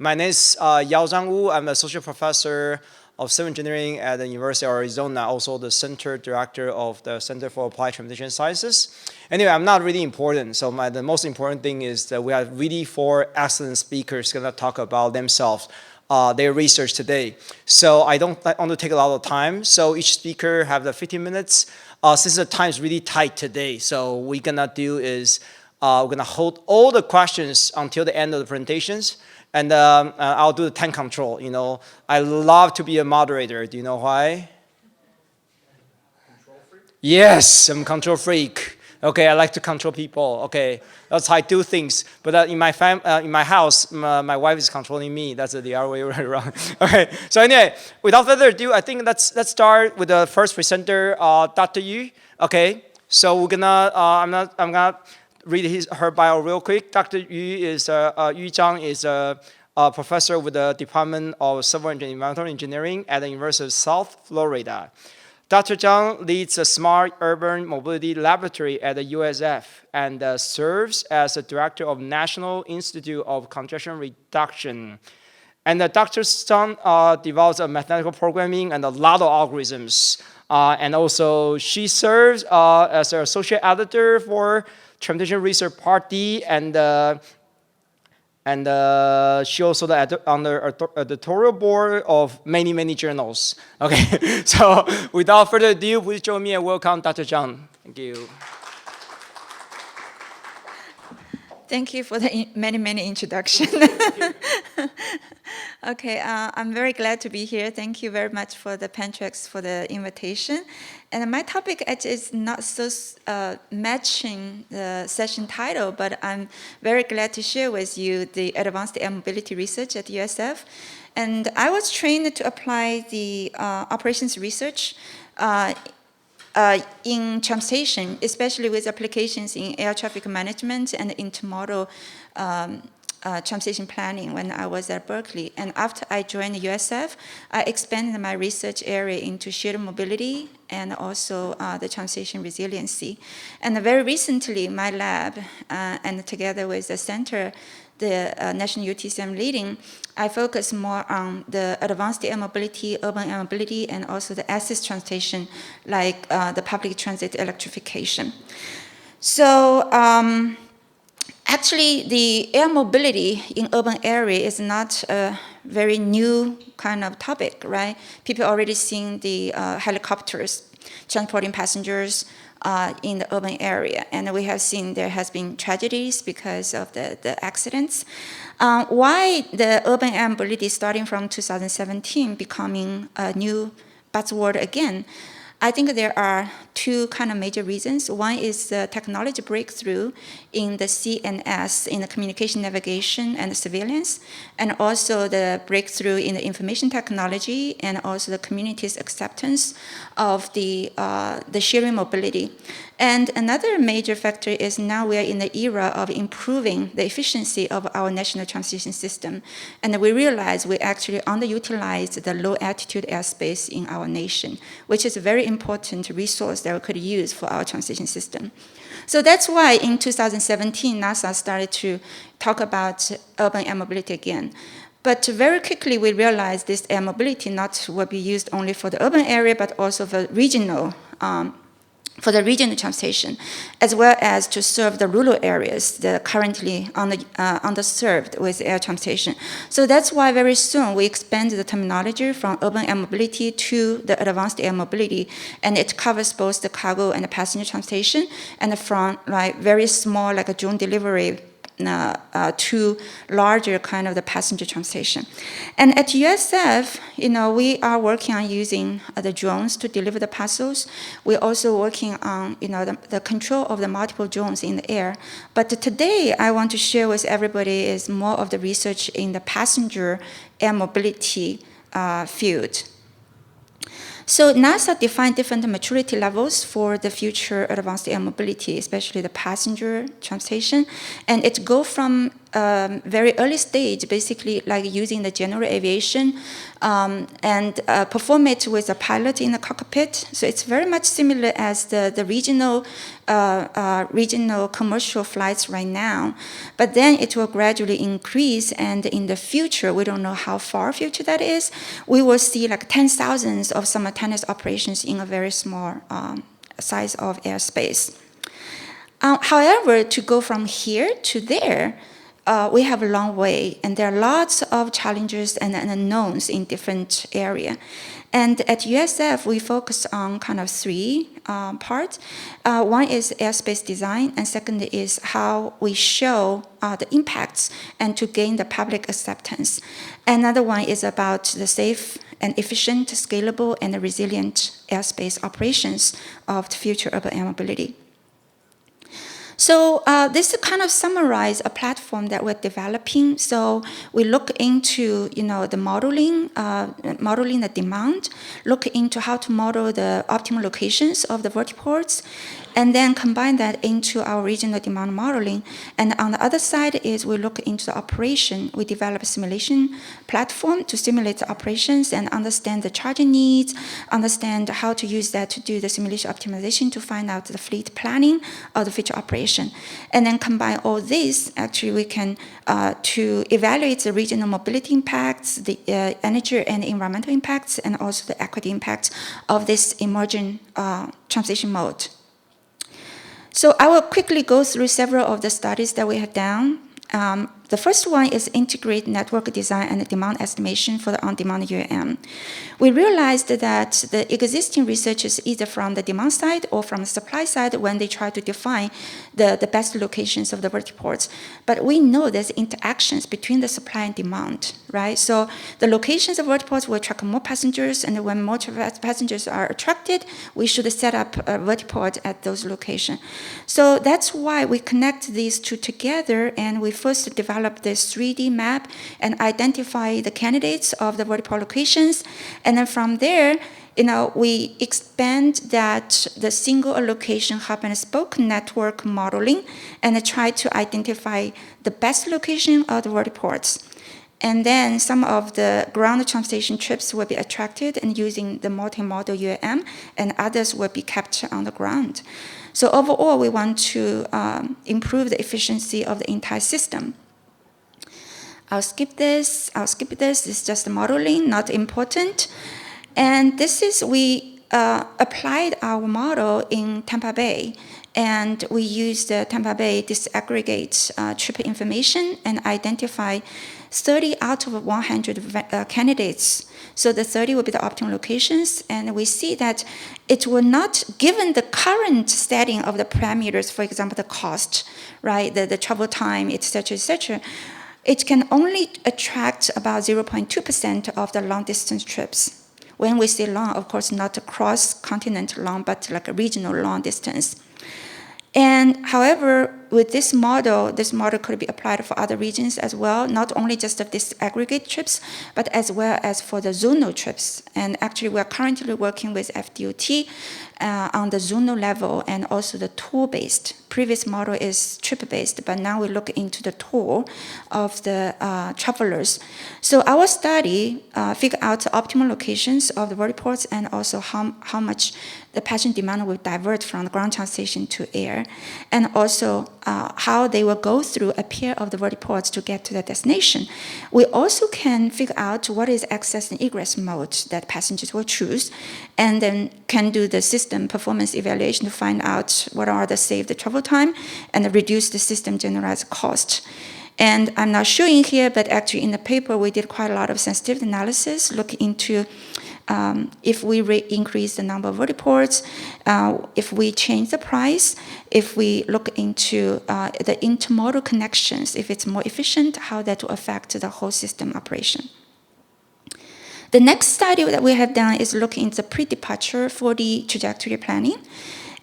My name is Yaozhang Wu. I'm an associate professor of civil engineering at the University of Arizona, also the center director of the Center for Applied Transportation Sciences. Anyway, I'm not really important. So the most important thing is that we have really 4 excellent speakers going to talk about themselves, their research today. So I don't want to take a lot of time. So each speaker have the 15 minutes. Since the time is really tight today, so what we're going to do is we're going to hold all the questions until the end of the presentations. And I'll do the time control. You know, I love to be a moderator. Do you know why? Control freak? Yes, I'm a control freak. Okay, I like to control people. Okay, that's how I do things. But in my house, my wife is controlling me. That's the other way around. Okay. So anyway, without further ado, I think let's start with the first presenter, Dr. Yu. Okay. So we're gonna I'm gonna read her bio real quick. Dr. Yu Zhang is a professor with the Department of Civil and Environmental Engineering at the University of South Florida. Dr. Zhang leads a Smart Urban Mobility Laboratory at the USF and serves as the director of National Institute of Congestion Reduction. And Dr. Zhang develops a mathematical programming and a lot of algorithms. And also, she serves as an associate editor for Transportation Research Part D, and she also on the editorial board of many journals. Okay, so without further ado, please join me and welcome Dr. Zhang. Thank you. Thank you for the many introduction. Okay, I'm very glad to be here. Thank you very much for the PacTrans for the invitation. And my topic is not so matching the session title, but I'm very glad to share with you the advanced air mobility research at USF. And I was trained to apply the operations research in transportation, especially with applications in air traffic management and intermodal transportation planning when I was at Berkeley. And after I joined USF, I expanded my research area into shared mobility and also the transportation resiliency. And very recently, my lab, and together with the center, the National UTC I'm leading, I focus more on the advanced air mobility, urban air mobility, and also the access transportation, like the public transit electrification. So actually, the air mobility in urban area is not a very new kind of topic, right? People already seen the helicopters transporting passengers in the urban area. And we have seen there has been tragedies because of the accidents. Why the urban air mobility starting from 2017 becoming a new buzzword again? I think there are 2 kind of major reasons. One is the technology breakthrough in the CNS, in the communication navigation and surveillance, and also the breakthrough in the information technology, and also the community's acceptance of the sharing mobility. And another major factor is now we are in the era of improving the efficiency of our national transportation system. And we realize we actually underutilize the low altitude airspace in our nation, which is a very important resource that we could use for our transportation system. So that's why in 2017, NASA started to talk about urban air mobility again. But very quickly, we realized this air mobility not will be used only for the urban area, but also for regional transportation, as well as to serve the rural areas that are currently underserved with air transportation. So that's why very soon we expanded the terminology from urban air mobility to the advanced air mobility, and it covers both the cargo and the passenger transportation, and from like very small, like a drone delivery, to larger kind of the passenger transportation. And at USF, we are working on using the drones to deliver the parcels. We're also working on, the control of the multiple drones in the air. But today, I want to share with everybody is more of the research in the passenger air mobility field. So NASA defined different maturity levels for the future advanced air mobility, especially the passenger transportation, and it goes from very early stage, basically like using the general aviation and perform it with a pilot in the cockpit. So it's very much similar as the regional commercial flights right now. But then it will gradually increase, and in the future, we don't know how far future that is, we will see like 10,000s of simultaneous operations in a very small size of airspace. However, to go from here to there, we have a long way, and there are lots of challenges and unknowns in different areas. And at USF, we focus on kind of three parts. One is airspace design, and second is how we show the impacts and to gain the public acceptance. Another one is about the safe and efficient, scalable, and resilient airspace operations of the future urban air mobility. So this kind of summarize a platform that we're developing. So we look into, the modeling the demand, look into how to model the optimal locations of the vertiports, and then combine that into our regional demand modeling. And on the other side is we look into the operation. We develop a simulation platform to simulate the operations and understand the charging needs, understand how to use that to do the simulation optimization to find out the fleet planning of the future operation. And then combine all this, actually we can, to evaluate the regional mobility impacts, the energy and environmental impacts, and also the equity impacts of this emerging transition mode. So I will quickly go through several of the studies that we have done. The first one is integrate network design and demand estimation for the on-demand UAM. We realized that the existing research is either from the demand side or from the supply side when they try to define the best locations of the vertiports. But we know there's interactions between the supply and demand, right? So the locations of vertiports will attract more passengers, and when more passengers are attracted, we should set up a vertiport at those locations. So that's why we connect these two together, and we first develop this 3D map and identify the candidates of the vertiport locations. And then from there, we expand that the single allocation hub and spoke network modeling and try to identify the best location of the vertiports. And then some of the ground transportation trips will be attracted and using the multi-modal UAM, and others will be kept on the ground. So overall, we want to improve the efficiency of the entire system. I'll skip this. It's just modeling, not important. And this is, we applied our model in Tampa Bay, and we used the Tampa Bay disaggregate trip information and identify 30 out of 100 candidates. So the 30 will be the optimal locations, and we see that it will not, given the current setting of the parameters, for example, the cost, right, the travel time, et cetera, it can only attract about 0.2% of the long-distance trips. When we say long, of course, not a cross-continent long, but like a regional long distance. And however, with this model could be applied for other regions as well, not only just of this aggregate trips, but as well as for the zonal trips. And actually, we are currently working with FDOT on the zonal level and also the tour-based. Previous model is trip-based, but now we look into the tour of the travelers. So our study figured out the optimal locations of the vertiports and also how much the passenger demand will divert from the ground transportation to air, and also how they will go through a pair of the vertiports to get to the destination. We also can figure out what is access and egress mode that passengers will choose, and then can do the system performance evaluation to find out what are the saved travel time and reduce the system generalized cost. And I'm not showing here, but actually in the paper we did quite a lot of sensitivity analysis, looking into if we increase the number of vertiports, if we change the price, if we look into the intermodal connections, if it's more efficient, how that will affect the whole system operation. The next study that we have done is looking into pre-departure 4D trajectory planning.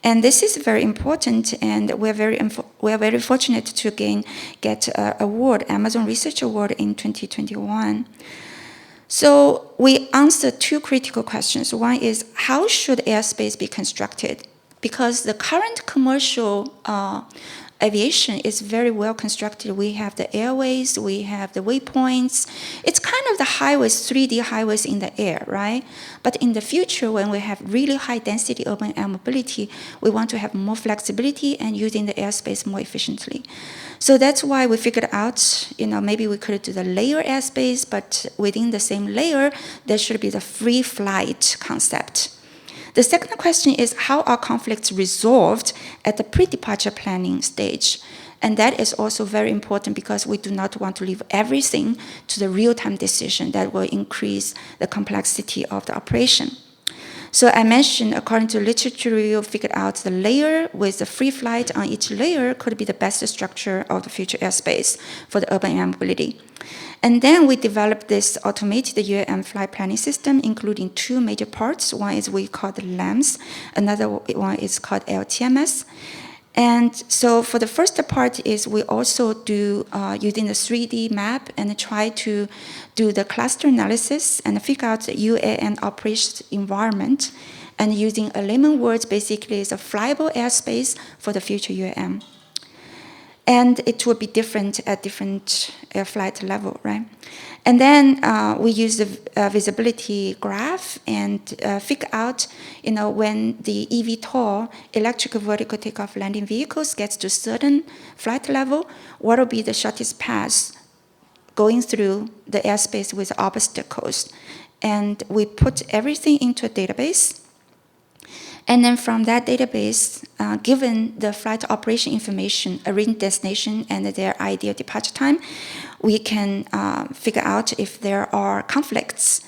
And this is very important, and we're very fortunate to get an award, Amazon Research Award in 2021. So we answered two critical questions. One is, how should airspace be constructed? because the current commercial aviation is very well constructed. We have the airways, we have the waypoints. It's kind of the highways, 3D highways in the air, right? But in the future, when we have really high density urban air mobility, we want to have more flexibility and using the airspace more efficiently. So that's why we figured out, maybe we could do the layer airspace, but within the same layer, there should be the free flight concept. The second question is, how are conflicts resolved at the pre-departure planning stage? And that is also very important because we do not want to leave everything to the real-time decision that will increase the complexity of the operation. So I mentioned, according to literature review, figured out the layer with the free flight on each layer could be the best structure of the future airspace for the urban air mobility. And then we developed this automated UAM flight planning system, including two major parts. One is we call the LAMS, another one is called LTMS. And so for the first part is we also do using the 3D map and try to do the cluster analysis and figure out the UAM operation environment. And using a layman words, basically is a flyable airspace for the future UAM. And it will be different at different air flight level, right? And then we use the visibility graph and figure out, when the eVTOL, electric vertical takeoff landing vehicles, gets to certain flight level, what will be the shortest path going through the airspace with obstacles. And we put everything into a database. And then from that database, given the flight operation information, origin destination, and their ideal departure time, we can figure out if there are conflicts.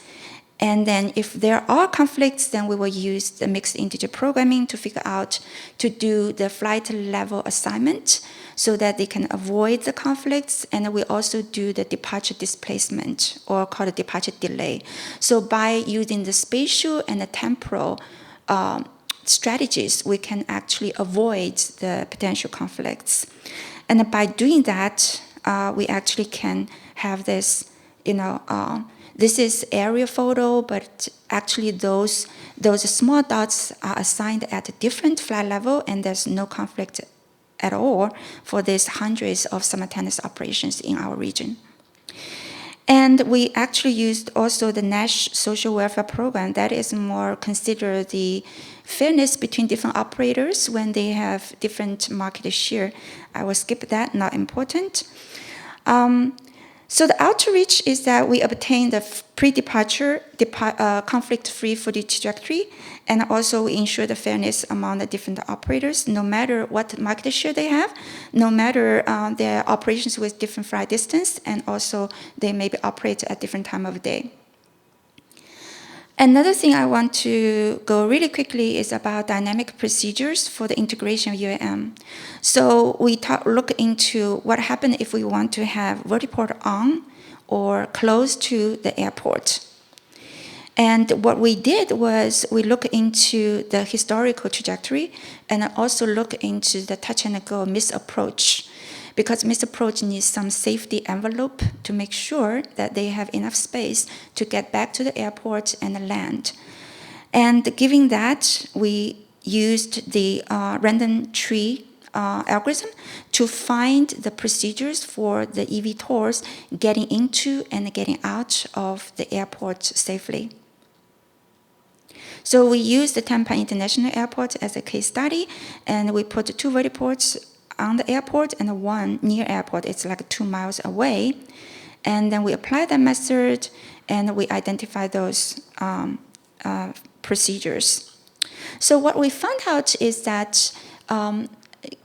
And then if there are conflicts, then we will use the mixed integer programming to figure out to do the flight level assignment so that they can avoid the conflicts. And we also do the departure displacement, or called a departure delay. So by using the spatial and the temporal strategies, we can actually avoid the potential conflicts. And by doing that, we actually can have this, this is area photo, but actually those small dots are assigned at a different flight level, and there's no conflict at all for these hundreds of simultaneous operations in our region. And we actually used also the Nash Social Welfare Program. That is more consider the fairness between different operators when they have different market share. I will skip that, not important. So the outreach is that we obtain the pre-departure conflict-free footage trajectory, and also we ensure the fairness among the different operators, no matter what market share they have, no matter their operations with different flight distance, and also they maybe operate at different time of day. Another thing I want to go really quickly is about dynamic procedures for the integration of UAM. So we look into what happens if we want to have vertiport on or close to the airport. And what we did was we look into the historical trajectory and also look into the touch and go misapproach, because misapproach needs some safety envelope to make sure that they have enough space to get back to the airport and land. And given that, we used the random tree algorithm to find the procedures for the eVTOLs getting into and getting out of the airport safely. So we used the Tampa International Airport as a case study, and we put 2 vertiports on the airport and 1 near airport. It's like 2 miles away. And then we apply that method and we identify those procedures. So what we found out is that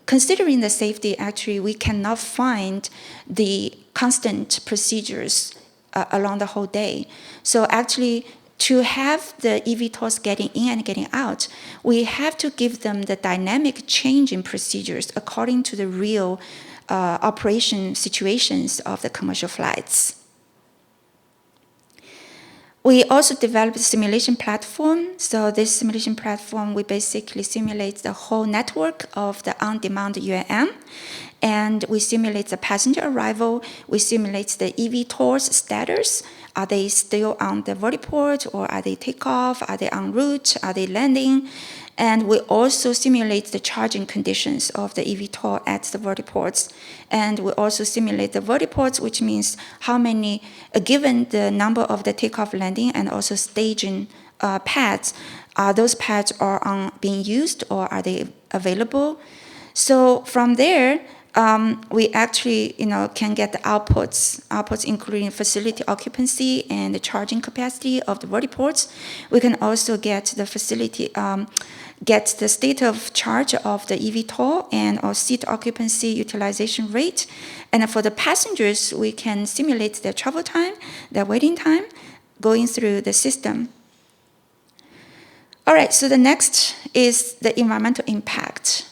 considering the safety, actually we cannot find the constant procedures along the whole day. So actually, to have the eVTOLs getting in and getting out, we have to give them the dynamic change in procedures according to the real operation situations of the commercial flights. We also developed a simulation platform. So this simulation platform, we basically simulate the whole network of the on-demand UAM. And we simulate the passenger arrival. We simulate the eVTOL's status. Are they still on the vertiport, or are they takeoff? Are they en route? Are they landing? And we also simulate the charging conditions of the eVTOL at the vertiports. And we also simulate the vertiports, which means how many, given the number of the takeoff, landing, and also staging pads, those pads are being used or are they available? So from there, we actually, can get the outputs including facility occupancy and the charging capacity of the vertiports. We can also get the facility, get the state of charge of the eVTOL and our seat occupancy utilization rate. And for the passengers, we can simulate their travel time, their waiting time, going through the system. All right, so the next is the environmental impact.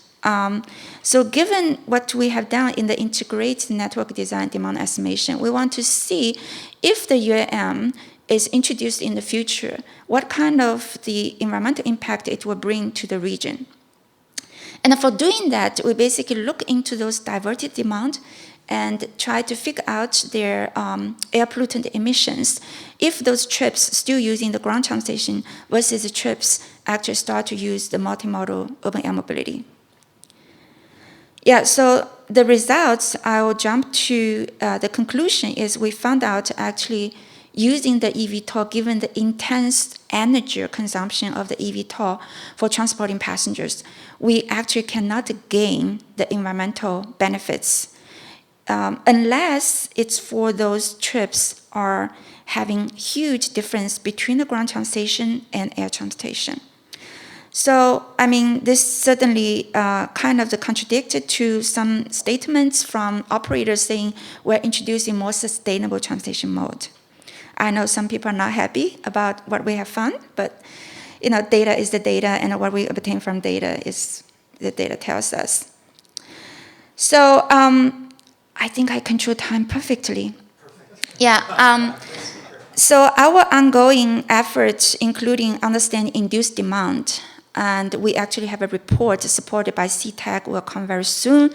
So given what we have done in the integrated network design demand estimation, we want to see if the UAM is introduced in the future, what kind of the environmental impact it will bring to the region. And for doing that, we basically look into those diverted demand and try to figure out their air pollutant emissions if those trips still using the ground transportation versus the trips actually start to use the multimodal urban air mobility. Yeah, so the results, I will jump to the conclusion is we found out actually using the eVTOL, given the intense energy consumption of the eVTOL for transporting passengers, we actually cannot gain the environmental benefits unless it's for those trips are having huge difference between the ground transportation and air transportation. So, I mean, this certainly kind of contradicted to some statements from operators saying we're introducing more sustainable transportation mode. I know some people are not happy about what we have found, but data is the data, and what we obtain from data is the data tells us. So, I think I control time perfectly. Yeah. So our ongoing efforts, including understanding induced demand, and we actually have a report supported by CTAC, will come very soon.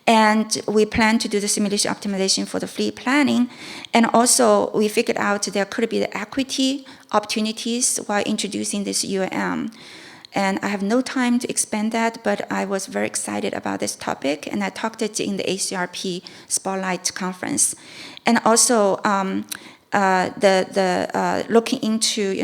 And we plan to do the simulation optimization for the fleet planning. And also, we figured out there could be the equity opportunities while introducing this UAM. And I have no time to expand that, but I was very excited about this topic, and I talked it in the ACRP Spotlight Conference. And also, looking into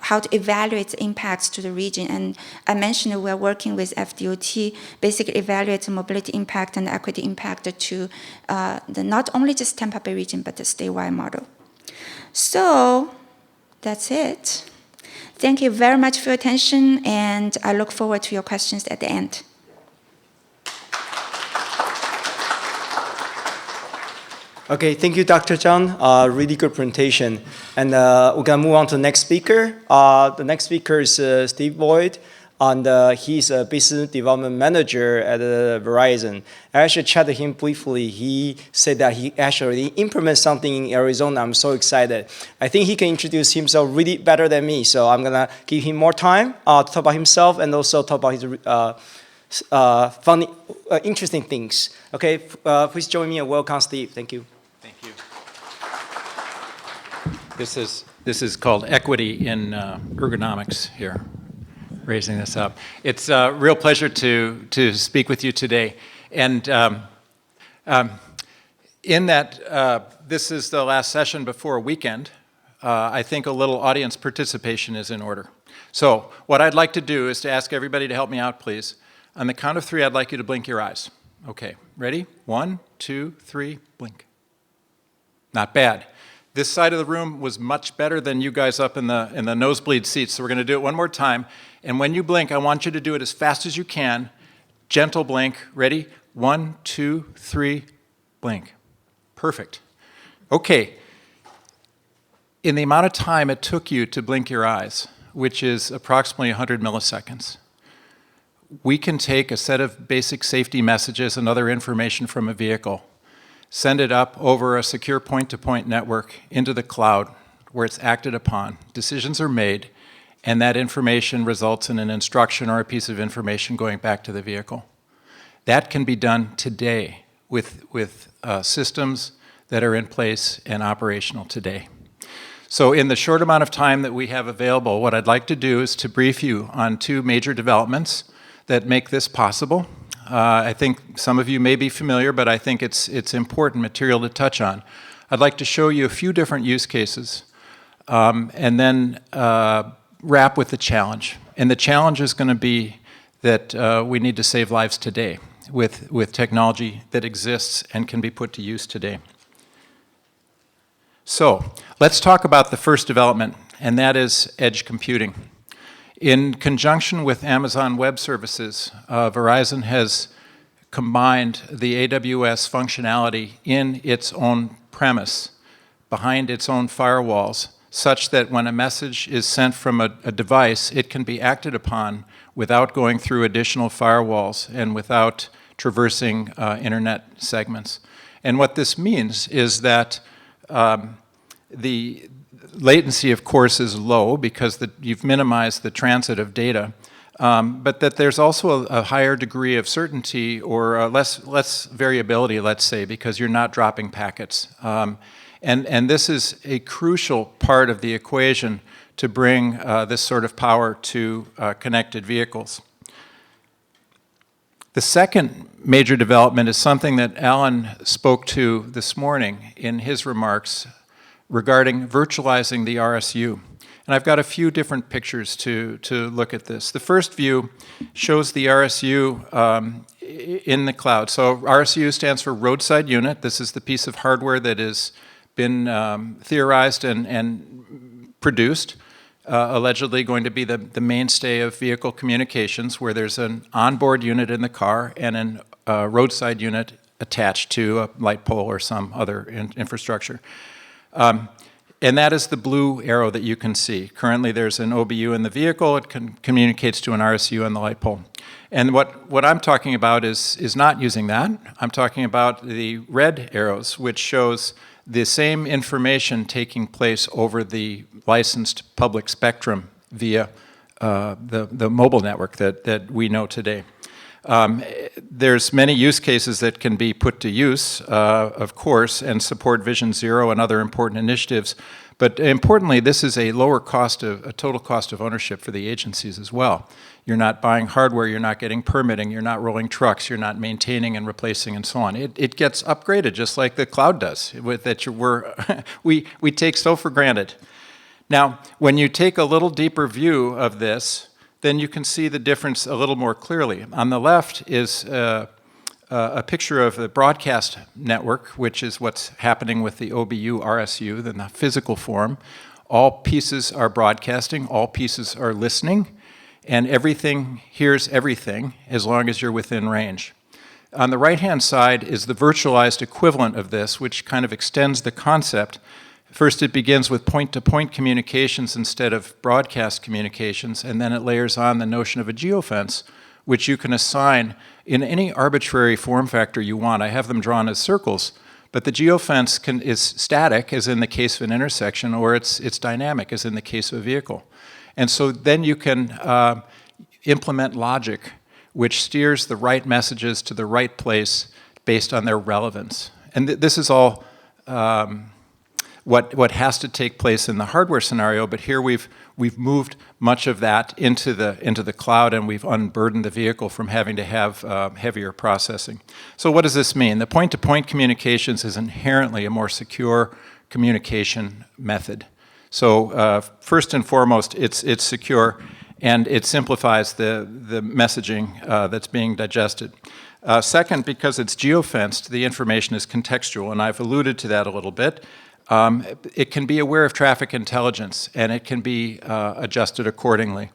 how to evaluate the impacts to the region. And I mentioned we're working with FDOT, basically evaluate the mobility impact and the equity impact to the not only just Tampa Bay region, but the statewide model. So that's it. Thank you very much for your attention, and I look forward to your questions at the end. Okay, thank you, Dr. Zhang. Really good presentation. And we're going to move on to the next speaker. The next speaker is Steve Boyd, and he's a business development manager at Verizon. I actually chatted him briefly. He said that he actually implemented something in Arizona. I'm so excited. I think he can introduce himself really better than me, so I'm going to give him more time to talk about himself and also talk about his funny, interesting things. Okay, please join me and welcome Steve. Thank you. Thank you. This is called equity in ergonomics here, raising this up. It's a real pleasure to speak with you today. And in that this is the last session before a weekend, I think a little audience participation is in order. So what I'd like to do is to ask everybody to help me out, please. On the count of 3, I'd like you to blink your eyes. Okay, ready? 1, 2, 3, blink. Not bad. This side of the room was much better than you guys up in the nosebleed seats, so we're going to do it one more time. And when you blink, I want you to do it as fast as you can. Gentle blink. Ready? 1, 2, 3, blink. Perfect. Okay. In the amount of time it took you to blink your eyes, which is approximately 100 milliseconds, we can take a set of basic safety messages and other information from a vehicle, send it up over a secure point-to-point network into the cloud where it's acted upon, decisions are made, and that information results in an instruction or a piece of information going back to the vehicle. That can be done today with systems that are in place and operational today. So in the short amount of time that we have available, what I'd like to do is to brief you on two major developments that make this possible. I think some of you may be familiar, but I think it's important material to touch on. I'd like to show you a few different use cases, and then wrap with the challenge. And the challenge is going to be that we need to save lives today with technology that exists and can be put to use today. So let's talk about the first development, and that is edge computing. In conjunction with Amazon Web Services, Verizon has combined the AWS functionality in its own premise, behind its own firewalls, such that when a message is sent from a device, it can be acted upon without going through additional firewalls and without traversing internet segments. And what this means is that the latency, of course, is low because you've minimized the transit of data, but that there's also a higher degree of certainty or less variability, let's say, because you're not dropping packets. And this is a crucial part of the equation to bring this sort of power to connected vehicles. The second major development is something that Alan spoke to this morning in his remarks regarding virtualizing the RSU. And I've got a few different pictures to look at this. The first view shows the RSU in the cloud. So RSU stands for roadside unit. This is the piece of hardware that has been theorized and produced, allegedly going to be the mainstay of vehicle communications, where there's an onboard unit in the car and a roadside unit attached to a light pole or some other infrastructure. And that is the blue arrow that you can see. Currently there's an OBU in the vehicle. It communicates to an RSU on the light pole. And what I'm talking about is not using that. I'm talking about the red arrows, which shows the same information taking place over the licensed public spectrum via the mobile network that we know today. There's many use cases that can be put to use, of course, and support Vision Zero and other important initiatives. But importantly, this is a lower cost a total cost of ownership for the agencies as well. You're not buying hardware, you're not getting permitting, you're not rolling trucks, you're not maintaining and replacing and so on. It gets upgraded just like the cloud does, we take so for granted. Now, when you take a little deeper view of this, then you can see the difference a little more clearly. On the left is a picture of the broadcast network, which is what's happening with the OBU RSU in the physical form. All pieces are broadcasting, all pieces are listening, and everything hears everything as long as you're within range. On the right-hand side is the virtualized equivalent of this, which kind of extends the concept. First, it begins with point-to-point communications instead of broadcast communications, and then it layers on the notion of a geofence, which you can assign in any arbitrary form factor you want. I have them drawn as circles, but the geofence is static, as in the case of an intersection, or it's dynamic, as in the case of a vehicle. And so then you can implement logic, which steers the right messages to the right place based on their relevance. And this is all what has to take place in the hardware scenario, but here we've moved much of that into the cloud, and we've unburdened the vehicle from having to have heavier processing. So what does this mean? The point-to-point communications is inherently a more secure communication method. So first and foremost, it's secure, and it simplifies the messaging that's being digested. Second, because it's geofenced, the information is contextual, and I've alluded to that a little bit. It can be aware of traffic intelligence, and it can be adjusted accordingly.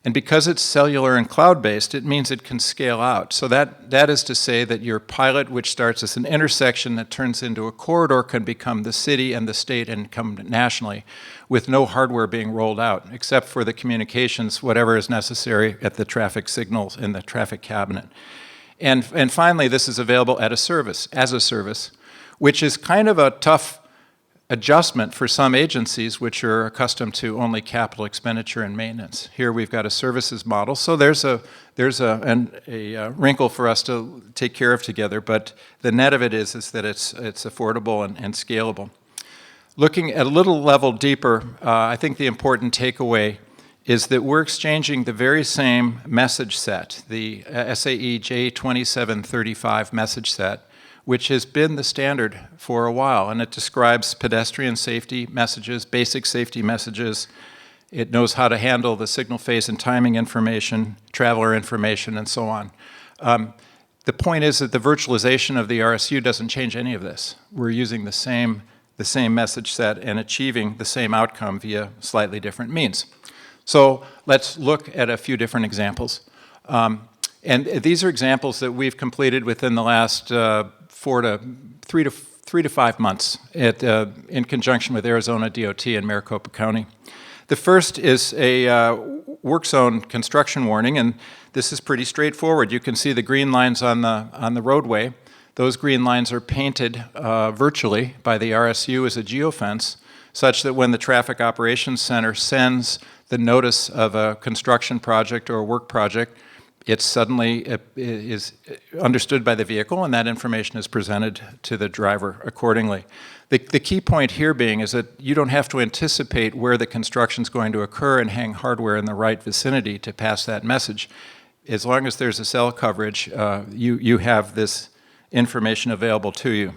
And because it's cellular and cloud-based, it means it can scale out. So that is to say that your pilot, which starts as an intersection that turns into a corridor, can become the city and the state and come nationally with no hardware being rolled out, except for the communications, whatever is necessary at the traffic signals in the traffic cabinet. And finally, this is available as a service, which is kind of a tough adjustment for some agencies which are accustomed to only capital expenditure and maintenance. Here we've got a services model, so there's a wrinkle for us to take care of together, but the net of it is that it's affordable and scalable. Looking at a little level deeper, I think the important takeaway is that we're exchanging the very same message set, the SAE J2735 message set, which has been the standard for a while, and it describes pedestrian safety messages, basic safety messages. It knows how to handle the signal phase and timing information, traveler information, and so on. The point is that the virtualization of the RSU doesn't change any of this. We're using the same message set and achieving the same outcome via slightly different means. So let's look at a few different examples. And these are examples that we've completed within the last 3 to 5 months in conjunction with Arizona DOT and Maricopa County. The first is a work zone construction warning, and this is pretty straightforward. You can see the green lines on the roadway. Those green lines are painted virtually by the RSU as a geofence, such that when the Traffic Operations Center sends the notice of a construction project or a work project, it suddenly is understood by the vehicle, and that information is presented to the driver accordingly. The key point here being is that you don't have to anticipate where the construction is going to occur and hang hardware in the right vicinity to pass that message. As long as there's a cell coverage, you have this information available to you.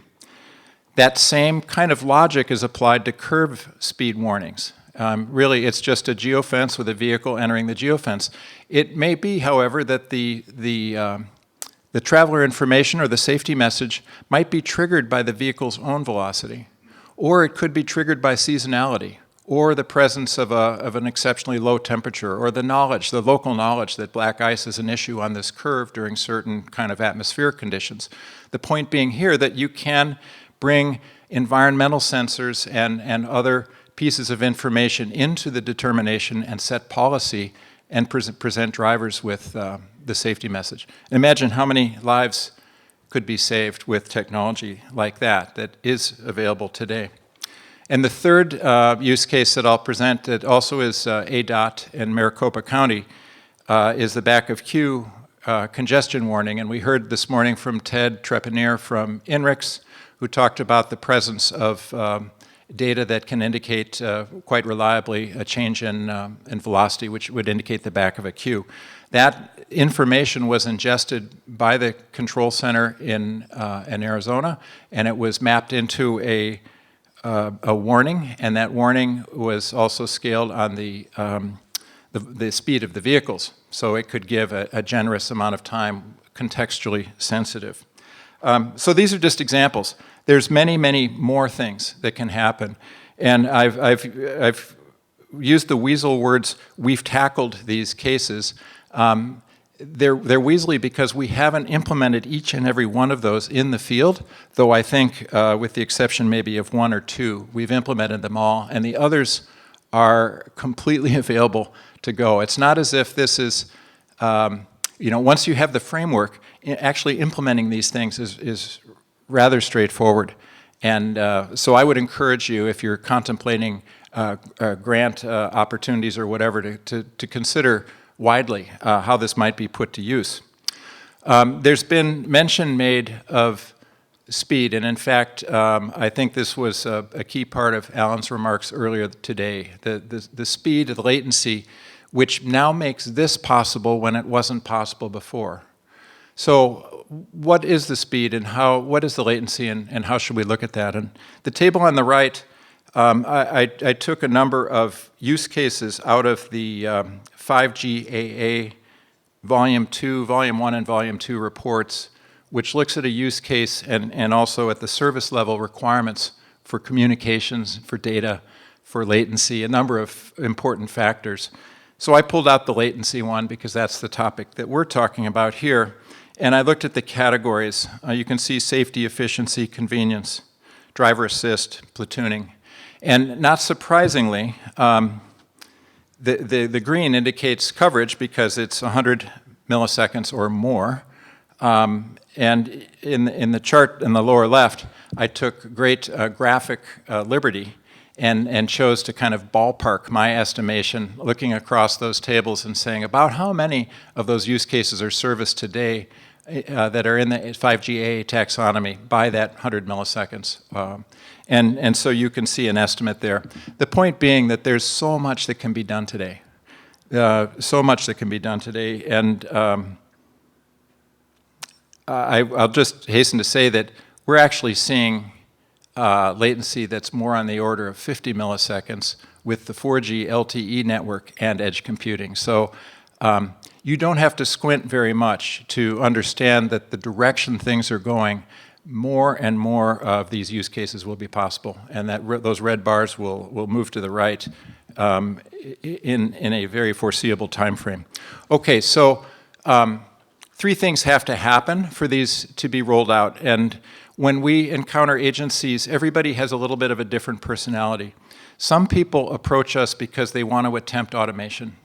That same kind of logic is applied to curve speed warnings. Really, it's just a geofence with a vehicle entering the geofence. It may be, however, that the traveler information or the safety message might be triggered by the vehicle's own velocity, or it could be triggered by seasonality, or the presence of an exceptionally low temperature, or the local knowledge that black ice is an issue on this curve during certain kind of atmospheric conditions. The point being here that you can bring environmental sensors and other pieces of information into the determination and set policy and present drivers with the safety message. Imagine how many lives could be saved with technology like that is available today. And the third use case that I'll present that also is ADOT in Maricopa County is the back of queue congestion warning. And we heard this morning from Ted Trepanier from INRIX, who talked about the presence of data that can indicate quite reliably a change in velocity, which would indicate the back of a queue. That information was ingested by the control center in Arizona, and it was mapped into a warning, and that warning was also scaled on the speed of the vehicles, so it could give a generous amount of time, contextually sensitive. So these are just examples. There's many, many more things that can happen. And I've used the weasel words, we've tackled these cases. They're weaselly because we haven't implemented each and every one of those in the field, though I think with the exception maybe of one or two, we've implemented them all, and the others are completely available to go. It's not as if this is, once you have the framework, actually implementing these things is rather straightforward. And so I would encourage you, if you're contemplating grant opportunities or whatever, to consider widely how this might be put to use. There's been mention made of speed, and in fact, I think this was a key part of Alan's remarks earlier today. The speed, the latency, which now makes this possible when it wasn't possible before. So what is the speed and what is the latency and how should we look at that? And the table on the right, I took a number of use cases out of the 5G AA Volume 1 and Volume 2 reports, which looks at a use case and also at the service level requirements for communications, for data, for latency, a number of important factors. So I pulled out the latency one because that's the topic that we're talking about here. And I looked at the categories. You can see safety, efficiency, convenience, driver assist, platooning. And not surprisingly, the green indicates coverage because it's 100 milliseconds or more. And in the chart in the lower left, I took great graphic liberty and chose to kind of ballpark my estimation, looking across those tables and saying about how many of those use cases are serviced today that are in the 5G AA taxonomy by that 100 milliseconds. And so you can see an estimate there. The point being that there's so much that can be done today. And I'll just hasten to say that we're actually seeing latency that's more on the order of 50 milliseconds with the 4G LTE network and edge computing. So you don't have to squint very much to understand that the direction things are going, more and more of these use cases will be possible, and that those red bars will move to the right in a very foreseeable time frame. Okay, so three things have to happen for these to be rolled out. And when we encounter agencies, everybody has a little bit of a different personality. Some people approach us because they want to attempt automation,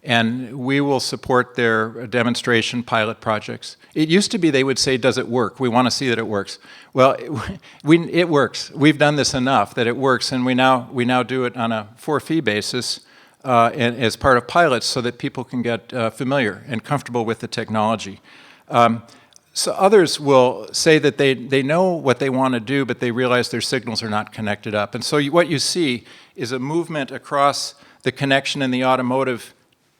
and we will support their demonstration pilot projects. It used to be they would say, does it work? We want to see that it works. Well, it works. We've done this enough that it works, and we now do it on a for-fee basis and as part of pilots so that people can get familiar and comfortable with the technology. So others will say that they know what they want to do, but they realize their signals are not connected up. And so what you see is a movement across the connection in the automotive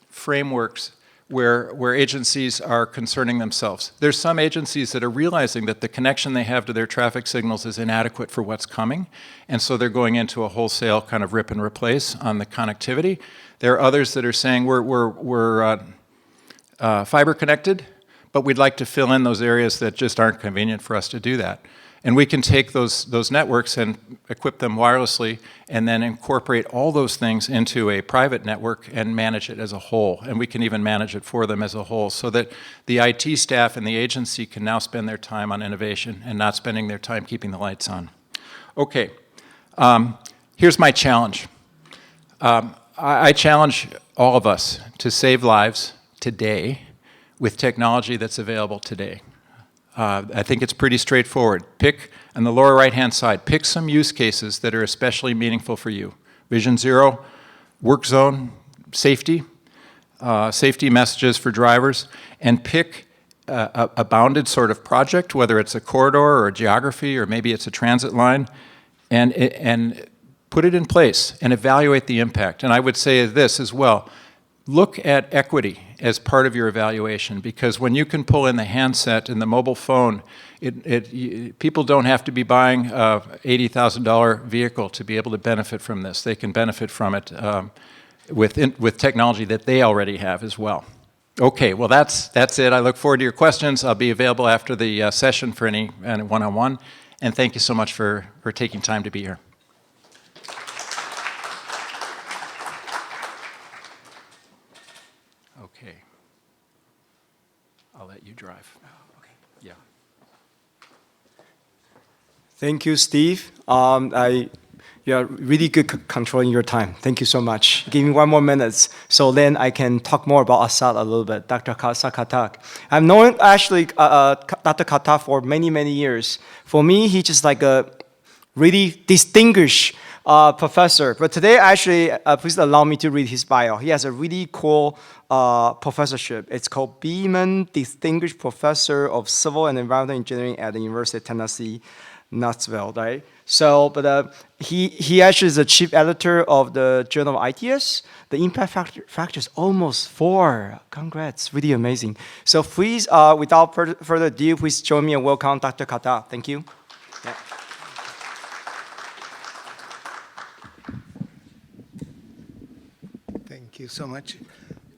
frameworks where agencies are concerning themselves. There's some agencies that are realizing that the connection they have to their traffic signals is inadequate for what's coming, and so they're going into a wholesale kind of rip and replace on the connectivity. There are others that are saying we're fiber connected, but we'd like to fill in those areas that just aren't convenient for us to do that. And we can take those networks and equip them wirelessly and then incorporate all those things into a private network and manage it as a whole. And we can even manage it for them as a whole so that the IT staff and the agency can now spend their time on innovation and not spending their time keeping the lights on. Okay, here's my challenge. I challenge all of us to save lives today with technology that's available today. I think it's pretty straightforward. Pick, on the lower right-hand side, pick some use cases that are especially meaningful for you. Vision Zero, work zone, safety, safety messages for drivers, and pick a bounded sort of project, whether it's a corridor or a geography or maybe it's a transit line, and put it in place and evaluate the impact. And I would say this as well. Look at equity as part of your evaluation, because when you can pull in the handset and the mobile phone, people don't have to be buying an $80,000 vehicle to be able to benefit from this. They can benefit from it with technology that they already have as well. Okay, well that's it. I look forward to your questions. I'll be available after the session for any one-on-one, and thank you so much for taking time to be here. Okay. I'll let you drive. Oh, okay. Yeah. Thank you, Steve. You are really good controlling your time. Thank you so much. Give me 1 more minute, so then I can talk more about Assad a little bit. Dr. Khattak. I've known actually Dr. Khattak for many, many years. For me, he's just like a really distinguished professor. But today, actually, please allow me to read his bio. He has a really cool professorship. It's called Beeman Distinguished Professor of Civil and Environmental Engineering at the University of Tennessee, Knoxville, right? So, but he actually is the chief editor of the Journal of ITS. The impact factor is almost 4. Congrats, really amazing. So please, without further ado, please join me and welcome Dr. Khattak. Thank you. Yeah. Thank you so much.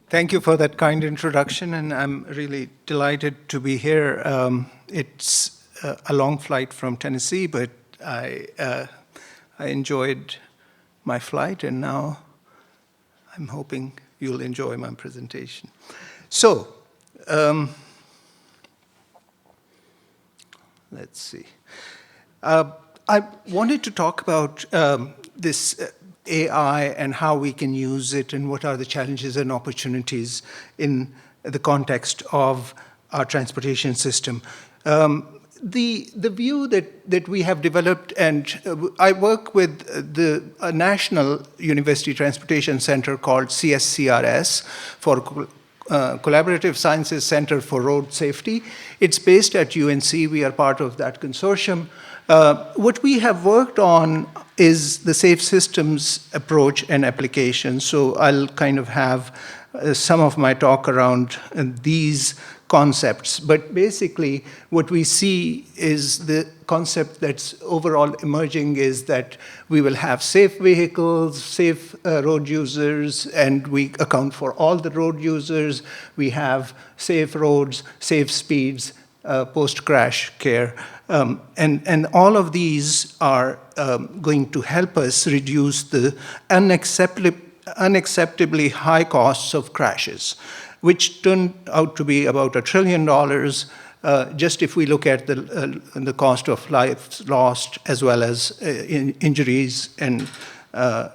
Thank you for that kind introduction, and I'm really delighted to be here. It's a long flight from Tennessee, but I enjoyed my flight, and now I'm hoping you'll enjoy my presentation. So, let's see. I wanted to talk about this AI and how we can use it and what are the challenges and opportunities in the context of our transportation system. The view that we have developed, and I work with a National University Transportation Center called CSCRS for Collaborative Sciences Center for Road Safety. It's based at UNC. We are part of that consortium. What we have worked on is the safe systems approach and application. So I'll kind of have some of my talk around these concepts. But basically, what we see is the concept that's overall emerging is that we will have safe vehicles, safe road users, and we account for all the road users. We have safe roads, safe speeds, post-crash care. And all of these are going to help us reduce the unacceptably high costs of crashes, which turned out to be about $1 trillion, just if we look at the cost of lives lost as well as injuries and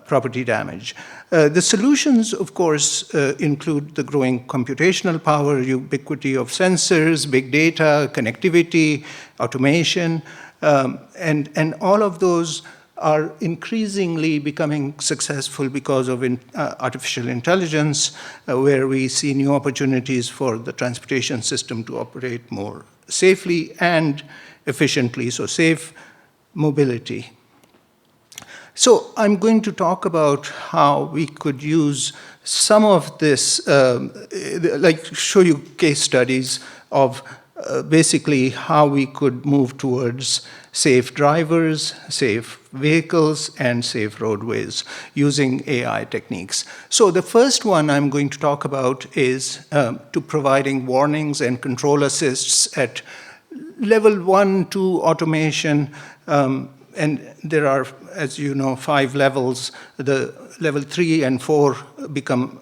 property damage. The solutions, of course, include the growing computational power, ubiquity of sensors, big data, connectivity, automation, and all of those are increasingly becoming successful because of artificial intelligence, where we see new opportunities for the transportation system to operate more safely and efficiently, so safe mobility. So I'm going to talk about how we could use some of this, like show you case studies of basically how we could move towards safe drivers, safe vehicles, and safe roadways using AI techniques. So the first one I'm going to talk about is to providing warnings and control assists at level 1, 2 automation. And there are, as you know, 5 levels. The level 3 and 4 become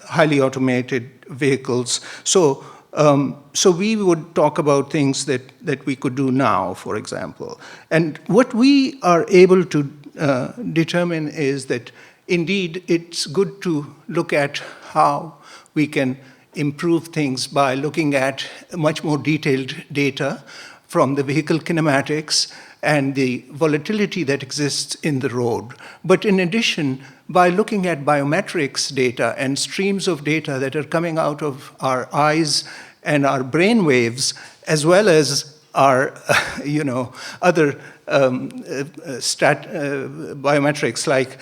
highly automated vehicles. So we would talk about things that we could do now, for example. And what we are able to determine is that, indeed, it's good to look at how we can improve things by looking at much more detailed data from the vehicle kinematics and the volatility that exists in the road. But in addition, by looking at biometrics data and streams of data that are coming out of our eyes and our brain waves, as well as our other biometrics like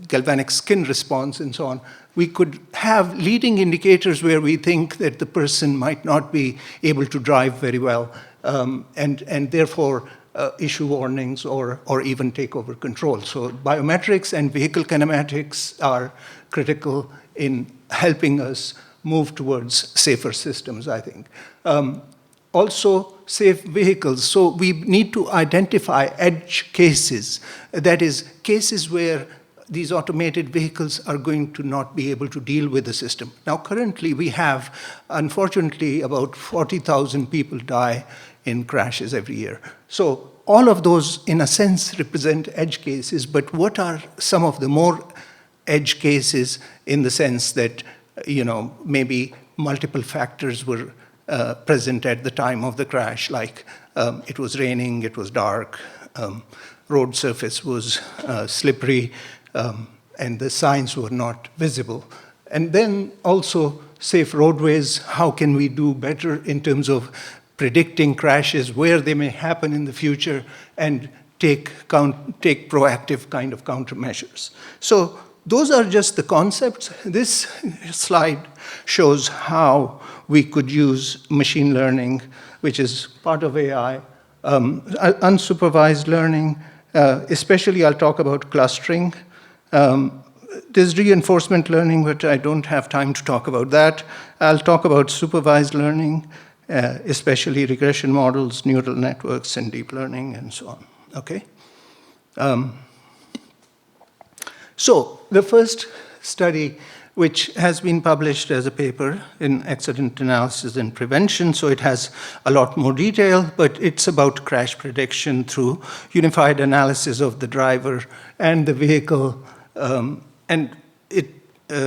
galvanic skin response and so on, we could have leading indicators where we think that the person might not be able to drive very well, and therefore issue warnings or even take over control. So biometrics and vehicle kinematics are critical in helping us move towards safer systems, I think. Also, safe vehicles. So we need to identify edge cases, that is, cases where these automated vehicles are going to not be able to deal with the system. Now, currently, we have, unfortunately, about 40,000 people die in crashes every year. So all of those, in a sense, represent edge cases, but what are some of the more edge cases in the sense that, maybe multiple factors were present at the time of the crash, like it was raining, it was dark, road surface was slippery, and the signs were not visible. And then also safe roadways, how can we do better in terms of predicting crashes, where they may happen in the future, and take proactive kind of countermeasures. So those are just the concepts. This slide shows how we could use machine learning, which is part of AI, unsupervised learning, especially I'll talk about clustering. There's reinforcement learning, but I don't have time to talk about that. I'll talk about supervised learning, especially regression models, neural networks, and deep learning, and so on, okay? So the first study, which has been published as a paper in Accident Analysis and Prevention, so it has a lot more detail, but it's about crash prediction through unified analysis of the driver and the vehicle, and it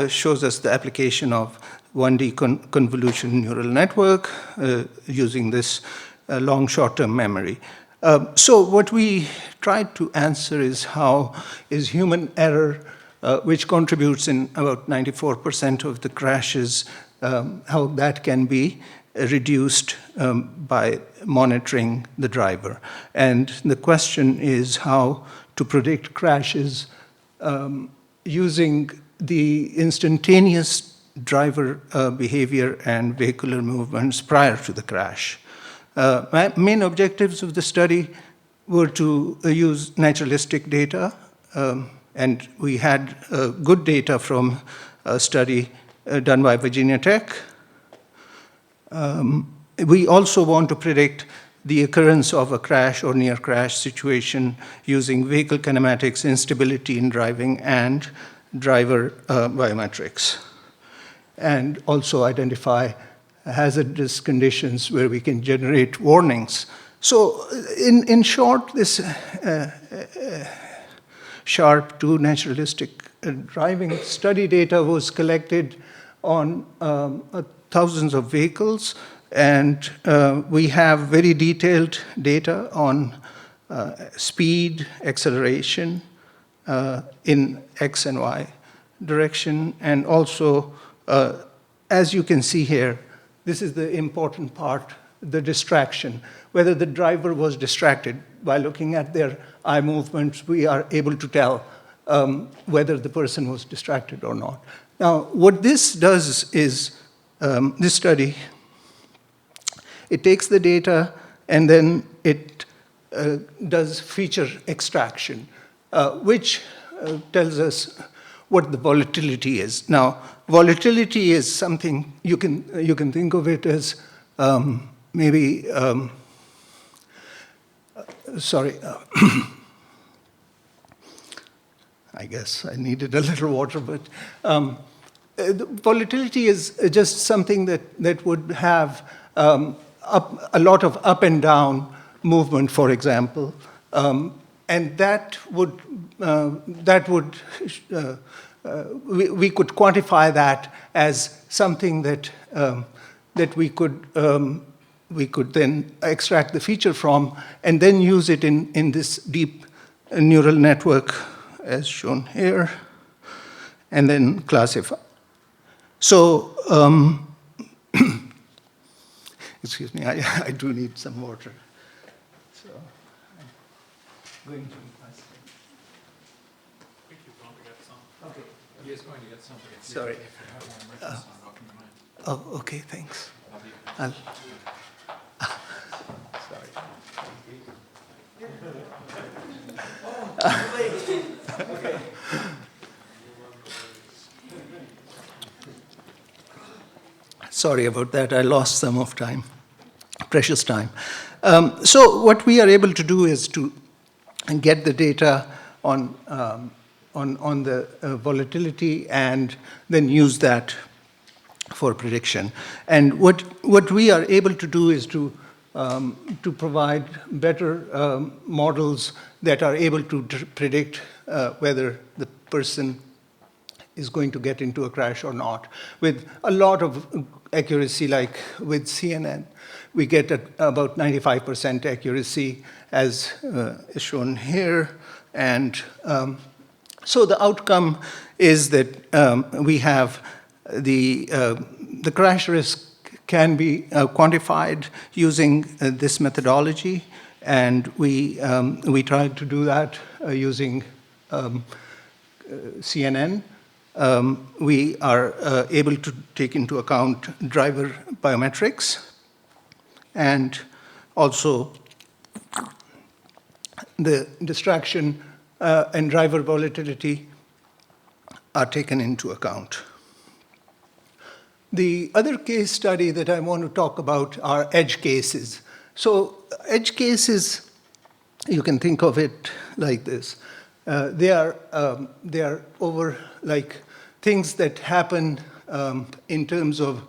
shows us the application of 1D convolution neural network using this long short-term memory. So what we tried to answer is how is human error which contributes in about 94% of the crashes, how that can be reduced by monitoring the driver. And the question is how to predict crashes using the instantaneous driver behavior and vehicular movements prior to the crash. My main objectives of the study were to use naturalistic data, and we had good data from a study done by Virginia Tech. We also want to predict the occurrence of a crash or near crash situation using vehicle kinematics, instability in driving, and driver biometrics. And also identify hazardous conditions where we can generate warnings. So in short, this SHARP 2 naturalistic driving study data was collected on thousands of vehicles, and we have very detailed data on speed, acceleration in X and Y direction, and also, as you can see here, this is the important part, the distraction. Whether the driver was distracted by looking at their eye movements, we are able to tell whether the person was distracted or not. Now, what this does is, this study, it takes the data and then it does feature extraction, which tells us what the volatility is. Now, volatility is something you can think of it as maybe, sorry, I guess I needed a little water, but volatility is just something that would have a lot of up and down movement, for example, and that would we could quantify that as something that we could then extract the feature from and then use it in this deep neural network as shown here, and then classify. So, excuse me, I do need some water. So, I'm going to pass it. I think you're going to get some. Okay. He is going to get something. Sorry. If you have an emergency, welcome to mine. Oh, okay, thanks. Sorry. Okay. Sorry about that. I lost some of time, precious time. So what we are able to do is to get the data on the volatility and then use that for prediction. And what we are able to do is to provide better models that are able to predict whether the person is going to get into a crash or not. With a lot of accuracy, like with CNN, we get about 95% accuracy, as is shown here. And so the outcome is that we have the crash risk can be quantified using this methodology, and we tried to do that using CNN. We are able to take into account driver biometrics, and also the distraction and driver volatility are taken into account. The other case study that I want to talk about are edge cases. So edge cases, you can think of it like this. They are over like things that happen in terms of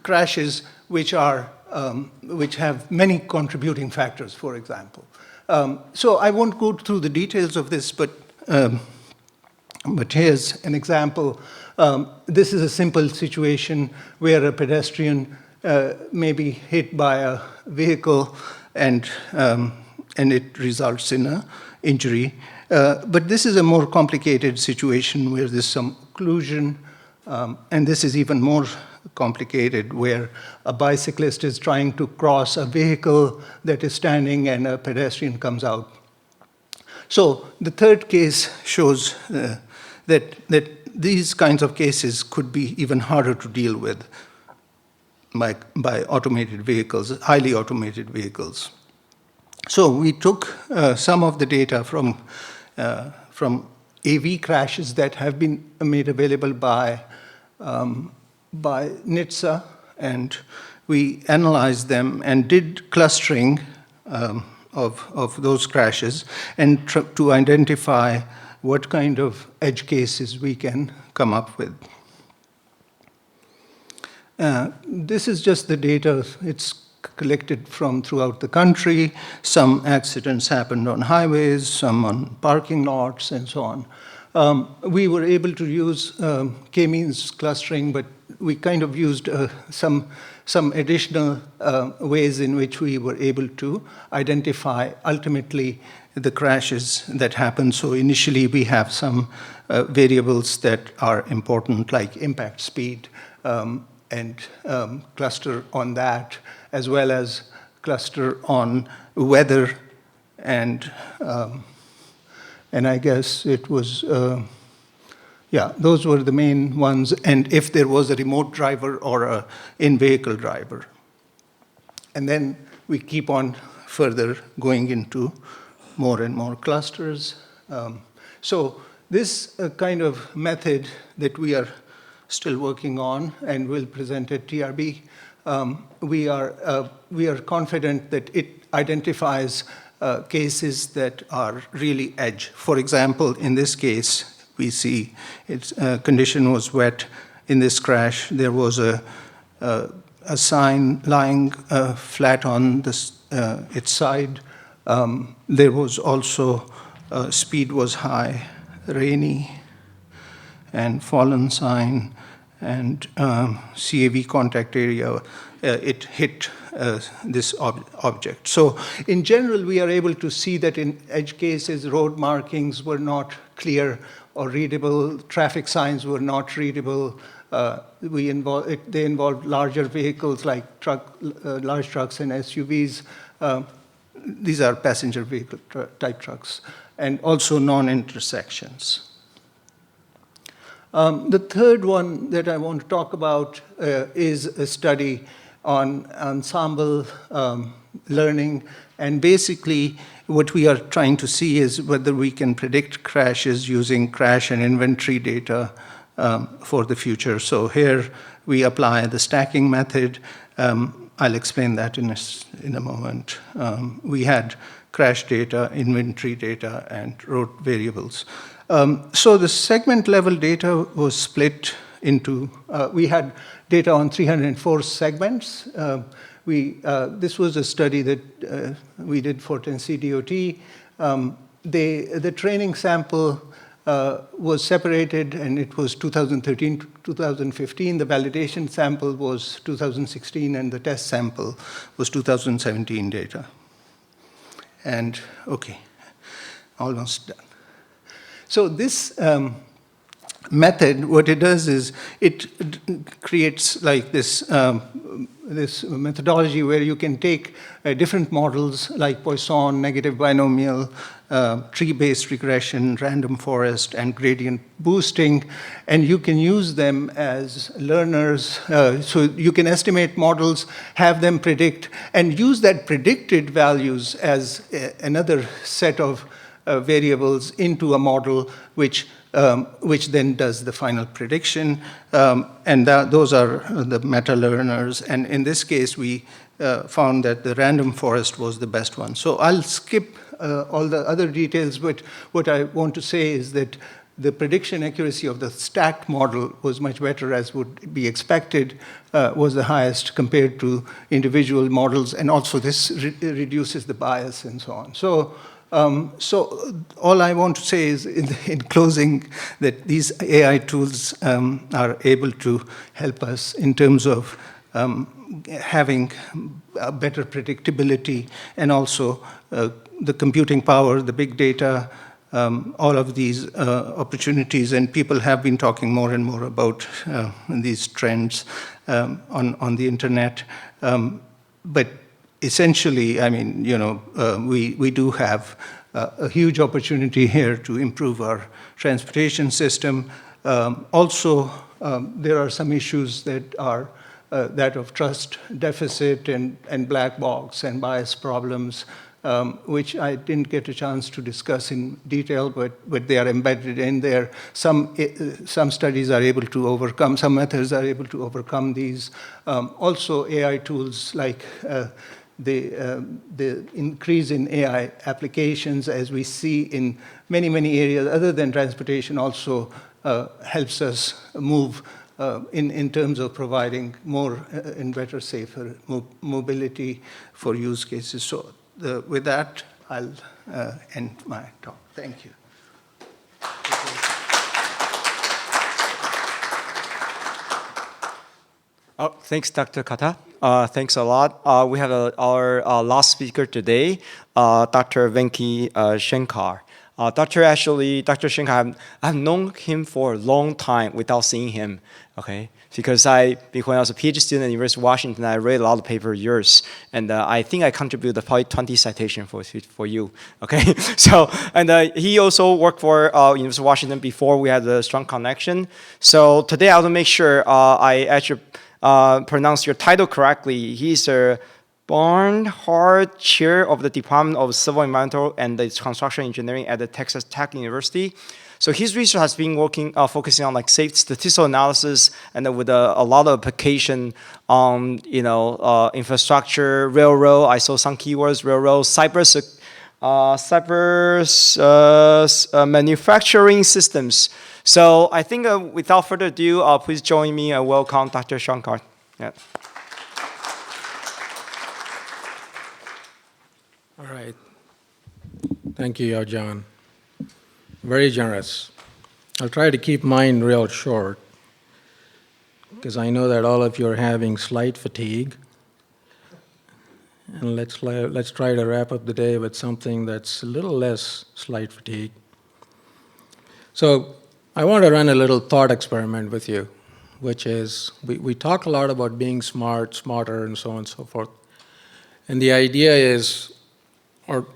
crashes which have many contributing factors, for example. So I won't go through the details of this, but here's an example. This is a simple situation where a pedestrian may be hit by a vehicle and it results in an injury. But this is a more complicated situation where there's some occlusion, and this is even more complicated where a bicyclist is trying to cross a vehicle that is standing and a pedestrian comes out. So the third case shows that these kinds of cases could be even harder to deal with by automated vehicles, highly automated vehicles. So we took some of the data from AV crashes that have been made available by NHTSA, and we analyzed them and did clustering of those crashes and to identify what kind of edge cases we can come up with. This is just the data. It's collected from throughout the country. Some accidents happened on highways, some on parking lots, and so on. We were able to use k-means clustering, but we kind of used some additional ways in which we were able to identify ultimately the crashes that happen. So initially we have some variables that are important, like impact speed, and cluster on that, as well as cluster on weather, and I guess it was, yeah, those were the main ones, and if there was a remote driver or a in-vehicle driver. And then we keep on further going into more and more clusters. So this kind of method that we are still working on and will present at TRB, we are confident that it identifies cases that are really edge. For example, in this case, we see its condition was wet. In this crash, there was a sign lying flat on this, its side. There was also speed was high, rainy, and fallen sign, and CAV contact area, it hit this object. So in general, we are able to see that in edge cases, road markings were not clear or readable, traffic signs were not readable. They involved larger vehicles like large trucks and SUVs. These are passenger vehicle type trucks, and also non-intersections. The third one that I want to talk about is a study on ensemble learning. And basically, what we are trying to see is whether we can predict crashes using crash and inventory data for the future. So here we apply the stacking method. I'll explain that in a moment. We had crash data, inventory data, and road variables. So the segment level data was split into, we had data on 304 segments. This was a study that we did for Tennessee DOT. The training sample was separated, and it was 2013 to 2015. The validation sample was 2016, and the test sample was 2017 data. And okay, almost done. So this method, what it does is it creates like this this methodology where you can take different models like Poisson, negative binomial, tree-based regression, random forest, and gradient boosting, and you can use them as learners. So you can estimate models, have them predict, and use that predicted values as another set of variables into a model which then does the final prediction. And those are the meta-learners. And in this case, we found that the random forest was the best one. So I'll skip all the other details, but what I want to say is that the prediction accuracy of the stacked model was much better, as would be expected, was the highest compared to individual models. And also this reduces the bias and so on. So all I want to say is, in closing, that these AI tools are able to help us in terms of having a better predictability, and also the computing power, the big data, all of these opportunities, and people have been talking more and more about these trends on the internet. But essentially, I mean, we do have a huge opportunity here to improve our transportation system. Also, there are some issues that are that of trust deficit and black box and bias problems, which I didn't get a chance to discuss in detail, but they are embedded in there. Some studies are able to overcome, some methods are able to overcome these. Also, AI tools like the increase in AI applications, as we see in many, many areas other than transportation, also helps us move in terms of providing more and better, safer mobility for use cases. So with that, I'll end my talk. Thank you. Oh, thanks, Dr. Kata. Thanks a lot. We have our last speaker today, Dr. Venki Shankar. Dr. Shankar, I've known him for a long time without seeing him, okay? Because when I was a PhD student at the University of Washington, I read a lot of papers of yours, and I think I contributed probably 20 citations for you, okay? So, and he also worked for University of Washington before we had a strong connection. So today I want to make sure I actually pronounce your title correctly. He's a Barnhart Chair of the Department of Civil Environmental and Construction Engineering at the Texas Tech University. So his research has been focusing on like safe statistical analysis and with a lot of application on infrastructure, railroad. I saw some keywords: railroad, manufacturing systems. So I think without further ado, please join me and welcome Dr. Shankar. Yeah. All right. Thank you, John. Very generous. I'll try to keep mine real short because I know that all of you are having slight fatigue. And let's try to wrap up the day with something that's a little less slight fatigue. So I want to run a little thought experiment with you, which is we talk a lot about being smart, smarter, and so on and so forth. And the idea is, or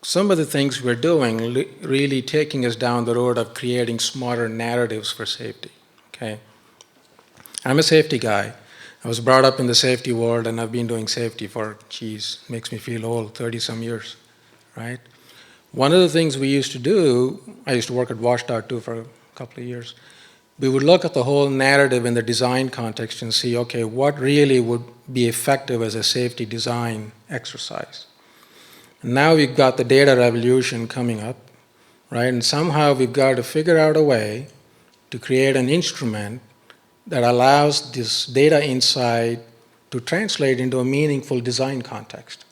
some of the things we're doing really taking us down the road of creating smarter narratives for safety, okay? I'm a safety guy. I was brought up in the safety world, and I've been doing safety for, makes me feel old, 30-some years, right? One of the things we used to do, I used to work at Washtenaw too for a couple of years, we would look at the whole narrative in the design context and see, okay, what really would be effective as a safety design exercise? Now we've got the data revolution coming up, right? And somehow we've got to figure out a way to create an instrument that allows this data insight to translate into a meaningful design context.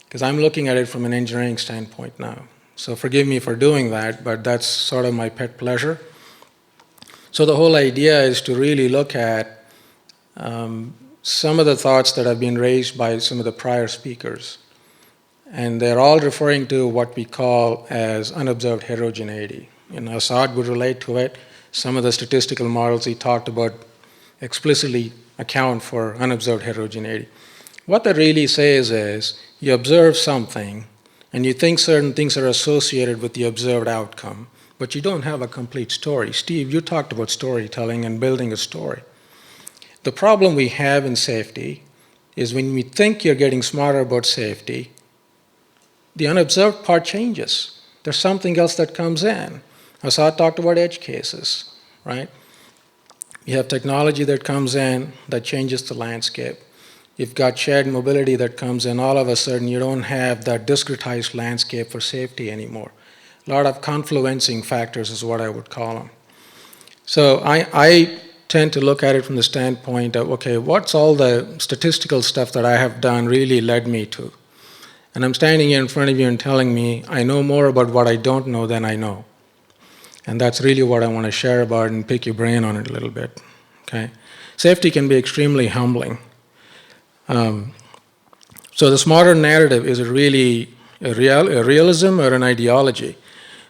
Because I'm looking at it from an engineering standpoint now. So forgive me for doing that, but that's sort of my pet pleasure. So the whole idea is to really look at some of the thoughts that have been raised by some of the prior speakers. And they're all referring to what we call as unobserved heterogeneity. Assad would relate to it. Some of the statistical models he talked about explicitly account for unobserved heterogeneity. What that really says is you observe something and you think certain things are associated with the observed outcome, but you don't have a complete story. Steve, you talked about storytelling and building a story. The problem we have in safety is when we think you're getting smarter about safety, the unobserved part changes. There's something else that comes in. Assad talked about edge cases, right? You have technology that comes in that changes the landscape. You've got shared mobility that comes in. All of a sudden, you don't have that discretized landscape for safety anymore. A lot of confluencing factors is what I would call them. So I tend to look at it from the standpoint of, okay, what's all the statistical stuff that I have done really led me to? And I'm standing here in front of you and telling me I know more about what I don't know than I know. And that's really what I want to share about and pick your brain on it a little bit, okay? Safety can be extremely humbling. So this modern narrative, is it really a realism or an ideology?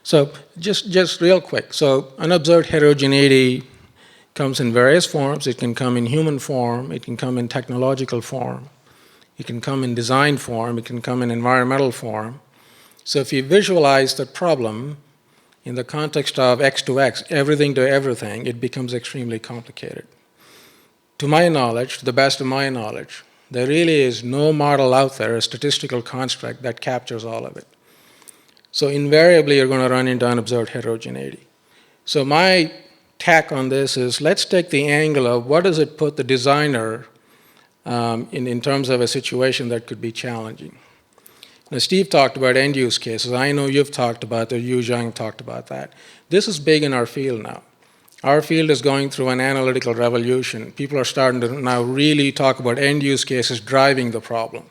So just real quick. So unobserved heterogeneity comes in various forms. It can come in human form. It can come in technological form. It can come in design form. It can come in environmental form. So if you visualize the problem in the context of X to X, everything to everything, it becomes extremely complicated. To my knowledge, to the best of my knowledge, there really is no model out there, a statistical construct that captures all of it. So invariably, you're going to run into unobserved heterogeneity. So my tack on this is, let's take the angle of what does it put the designer in terms of a situation that could be challenging. Now, Steve talked about end use cases. I know you've talked about that. Yu Zhang talked about that. This is big in our field now. Our field is going through an analytical revolution. People are starting to now really talk about end use cases driving the problem.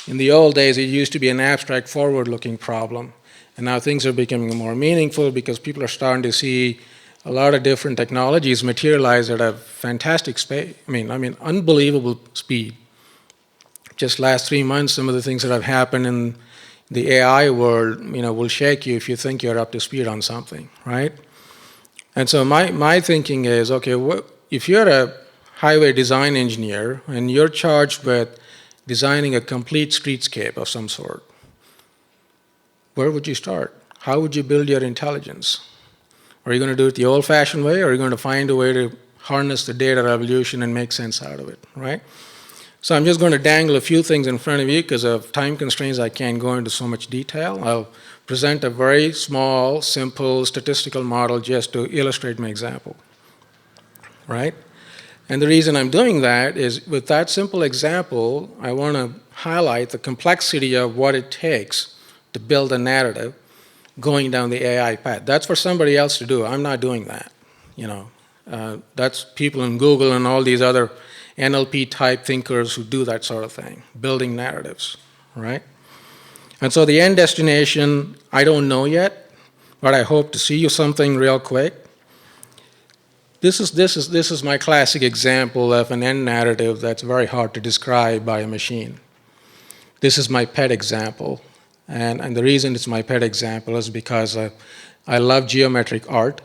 In the old days, it used to be an abstract, forward-looking problem. And now things are becoming more meaningful because people are starting to see a lot of different technologies materialize at a fantastic speed. I mean, unbelievable speed. Just last 3 months, some of the things that have happened in the AI world, will shake you if you think you're up to speed on something, right? And so my thinking is, okay, if you're a highway design engineer and you're charged with designing a complete streetscape of some sort, where would you start? How would you build your intelligence? Are you going to do it the old-fashioned way, or are you going to find a way to harness the data revolution and make sense out of it, right? So I'm just going to dangle a few things in front of you because of time constraints. I can't go into so much detail. I'll present a very small, simple statistical model just to illustrate my example, right? And the reason I'm doing that is with that simple example, I want to highlight the complexity of what it takes to build a narrative going down the AI path. That's for somebody else to do. I'm not doing that, That's people in Google and all these other NLP-type thinkers who do that sort of thing, building narratives, right? And so the end destination, I don't know yet, but I hope to see you something real quick. This is my classic example of an end narrative that's very hard to describe by a machine. This is my pet example, and the reason it's my pet example is because I love geometric art,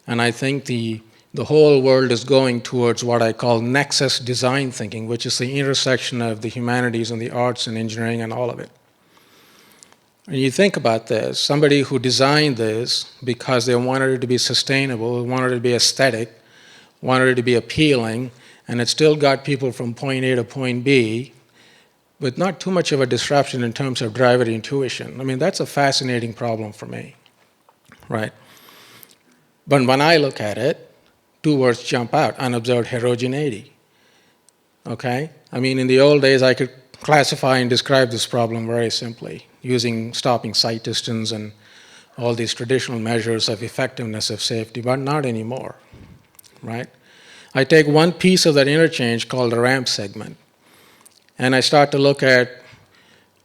and I think the whole world is going towards what I call nexus design thinking, which is the intersection of the humanities and the arts and engineering and all of it. When you think about this, somebody who designed this because they wanted it to be sustainable, wanted it to be aesthetic, wanted it to be appealing, and it still got people from point A to point B with not too much of a disruption in terms of driver intuition. I mean, that's a fascinating problem for me, right? But when I look at it, 2 words jump out: unobserved heterogeneity. Okay? I mean, in the old days, I could classify and describe this problem very simply using stopping sight distance and all these traditional measures of effectiveness of safety, but not anymore, right? I take one piece of that interchange called the ramp segment, and I start to look at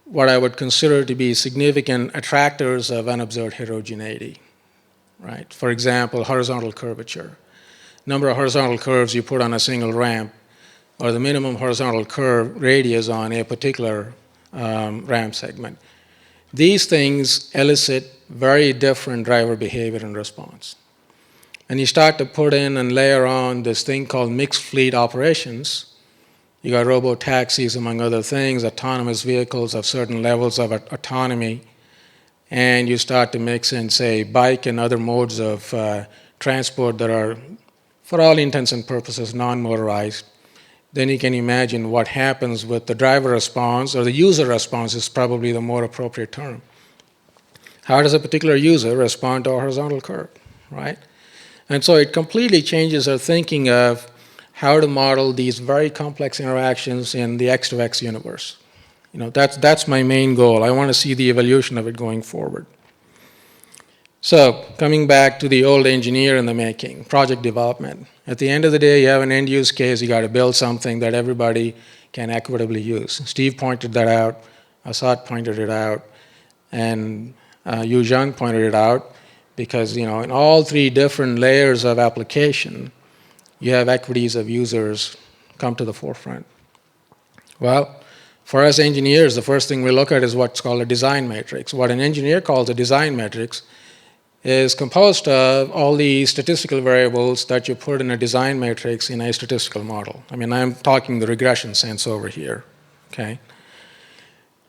what I would consider to be significant attractors of unobserved heterogeneity, right? For example, horizontal curvature. Number of horizontal curves you put on a single ramp, or the minimum horizontal curve radius on a particular ramp segment. These things elicit very different driver behavior and response. And you start to put in and layer on this thing called mixed fleet operations. You got robo-taxis, among other things, autonomous vehicles of certain levels of autonomy, and you start to mix in, say, bike and other modes of transport that are, for all intents and purposes, non-motorized. Then you can imagine what happens with the driver response, or the user response is probably the more appropriate term. How does a particular user respond to a horizontal curve, right? And so it completely changes our thinking of how to model these very complex interactions in the X to X universe. That's my main goal. I want to see the evolution of it going forward. So coming back to the old engineer in the making, project development. At the end of the day, you have an end use case. You got to build something that everybody can equitably use. Steve pointed that out. Asad pointed it out. And Yu Zhang pointed it out. Because in all 3 different layers of application, you have equities of users come to the forefront. Well, For us engineers, the first thing we look at is what's called a design matrix. What an engineer calls a design matrix is composed of all the statistical variables that you put in a design matrix in a statistical model. I mean, I'm talking the regression sense over here, okay?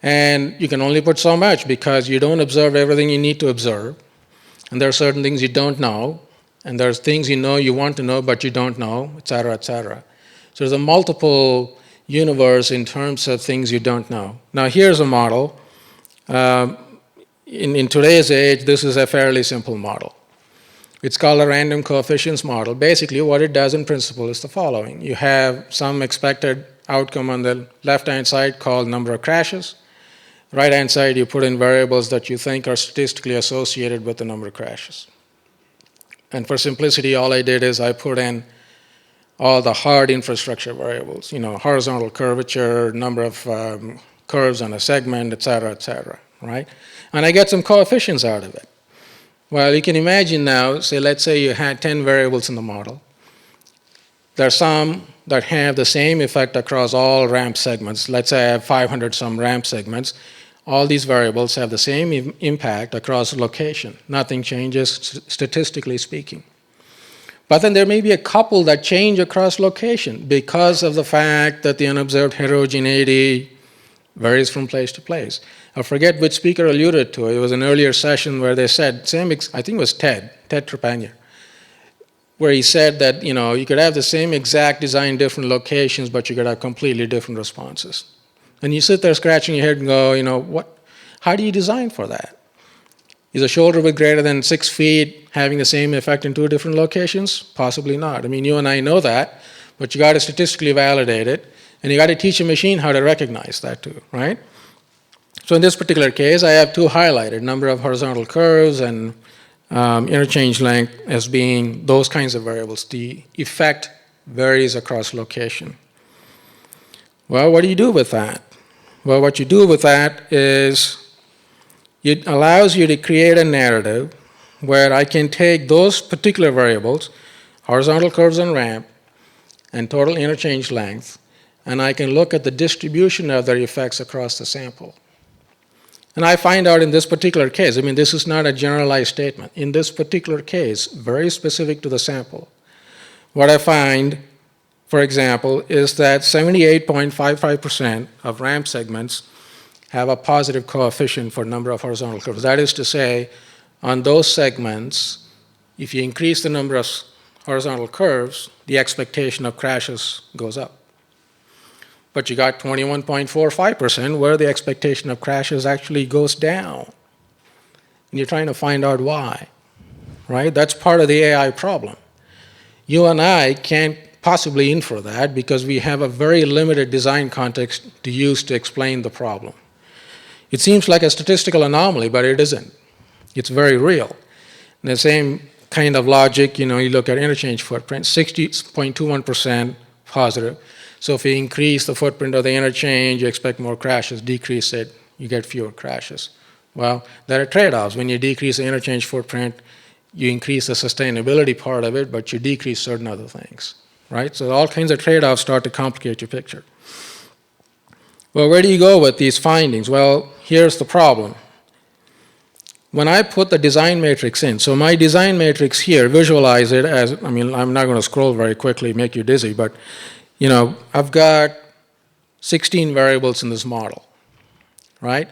And you can only put so much because you don't observe everything you need to observe. And there are certain things you don't know, and there's things you know you want to know but you don't know, et cetera, et cetera. So there's a multiple universe in terms of things you don't know. Now here's a model. In today's age, this is a fairly simple model. It's called a random coefficients model. Basically, what it does in principle is the following. You have some expected outcome on the left-hand side called number of crashes. Right-hand side, you put in variables that you think are statistically associated with the number of crashes. And for simplicity, all I did is I put in all the hard infrastructure variables, horizontal curvature, number of curves on a segment, et cetera, right? And I get some coefficients out of it. Well, you can imagine now, let's say you had 10 variables in the model. There are some that have the same effect across all ramp segments. Let's say I have 500 some ramp segments. All these variables have the same impact across location. Nothing changes statistically speaking. But then there may be a couple that change across location because of the fact that the unobserved heterogeneity varies from place to place. I forget which speaker alluded to it. It was an earlier session where they said, I think it was Ted Trepanier, where he said that you could have the same exact design in different locations, but you could have completely different responses. And you sit there scratching your head and go, how do you design for that? Is a shoulder width greater than 6 feet having the same effect in two different locations? Possibly not. I mean, you and I know that, but you got to statistically validate it, and you got to teach a machine how to recognize that too, right? So in this particular case, I have two highlighted, number of horizontal curves and interchange length as being those kinds of variables. The effect varies across location. Well, what do you do with that? Well, what you do with that is it allows you to create a narrative where I can take those particular variables, horizontal curves and ramp, and total interchange length, and I can look at the distribution of their effects across the sample. And I find out in this particular case, this is not a generalized statement. In this particular case, very specific to the sample, what I find, for example, is that 78.55% of ramp segments have a positive coefficient for number of horizontal curves. That is to say, on those segments, if you increase the number of horizontal curves, the expectation of crashes goes up. But you got 21.45% where the expectation of crashes actually goes down. And you're trying to find out why, right? That's part of the AI problem. You and I can't possibly infer that because we have a very limited design context to use to explain the problem. It seems like a statistical anomaly, but it isn't. It's very real. And the same kind of logic, you look at interchange footprint, 60.21% positive. So if you increase the footprint of the interchange, you expect more crashes. Decrease it, you get fewer crashes. Well, there are trade-offs. When you decrease the interchange footprint, you increase the sustainability part of it, but you decrease certain other things, right? So all kinds of trade-offs start to complicate your picture. Well, where do you go with these findings? Well, here's the problem. When I put the design matrix in, so my design matrix here, visualize it as, I'm not going to scroll very quickly, make you dizzy, but I've got 16 variables in this model, right?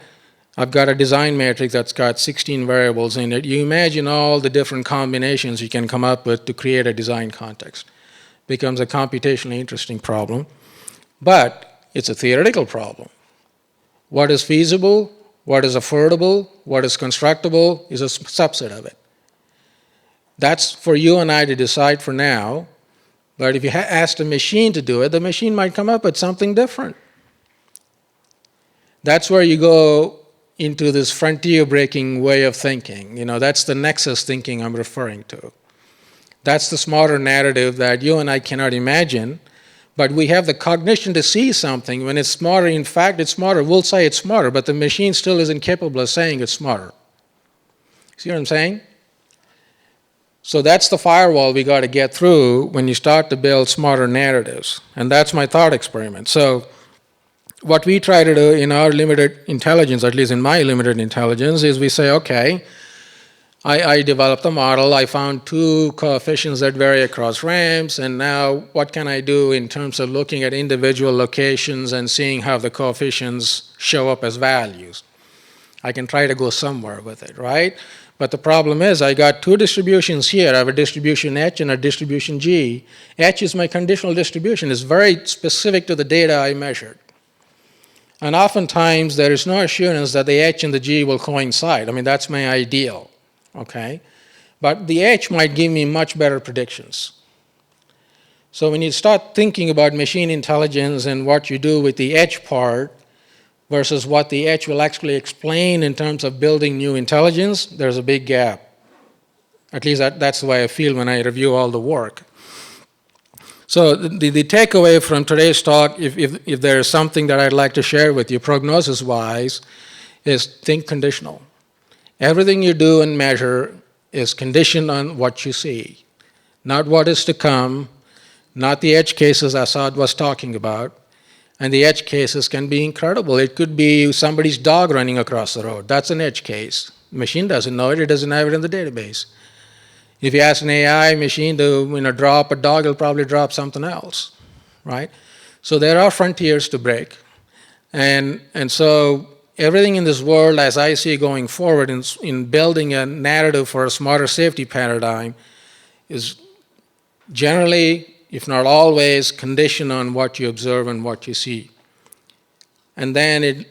I've got a design matrix that's got 16 variables in it. You imagine all the different combinations you can come up with to create a design context. Becomes a computationally interesting problem, but it's a theoretical problem. What is feasible, what is affordable, what is constructible is a subset of it. That's for you and I to decide for now. But if you asked a machine to do it, the machine might come up with something different. That's where you go into this frontier-breaking way of thinking. That's the nexus thinking I'm referring to. That's the smarter narrative that you and I cannot imagine, but we have the cognition to see something when it's smarter. In fact, it's smarter. We'll say it's smarter, but the machine still isn't capable of saying it's smarter. See what I'm saying? So that's the firewall we got to get through when you start to build smarter narratives. And that's my thought experiment. So what we try to do in our limited intelligence, at least in my limited intelligence, is we say, okay, I developed a model, I found two coefficients that vary across ramps, and now what can I do in terms of looking at individual locations and seeing how the coefficients show up as values? I can try to go somewhere with it, right? But the problem is I got two distributions here. I have a distribution H and a distribution G. H is my conditional distribution. It's very specific to the data I measured. And oftentimes there is no assurance that the H and the G will coincide. I mean, that's my ideal, okay? But the H might give me much better predictions. So when you start thinking about machine intelligence and what you do with the H part versus what the H will actually explain in terms of building new intelligence, there's a big gap. At least that's the way I feel when I review all the work. So the takeaway from today's talk, if there is something that I'd like to share with you prognosis-wise, is think conditional. Everything you do and measure is conditioned on what you see, not what is to come, not the edge cases Assad was talking about. And the edge cases can be incredible. It could be somebody's dog running across the road. That's an edge case. The machine doesn't know it. It doesn't have it in the database. If you ask an AI machine to drop a dog, it'll probably drop something else, right? So there are frontiers to break. And so everything in this world, as I see going forward in building a narrative for a smarter safety paradigm, is generally, if not always, conditioned on what you observe and what you see. And then it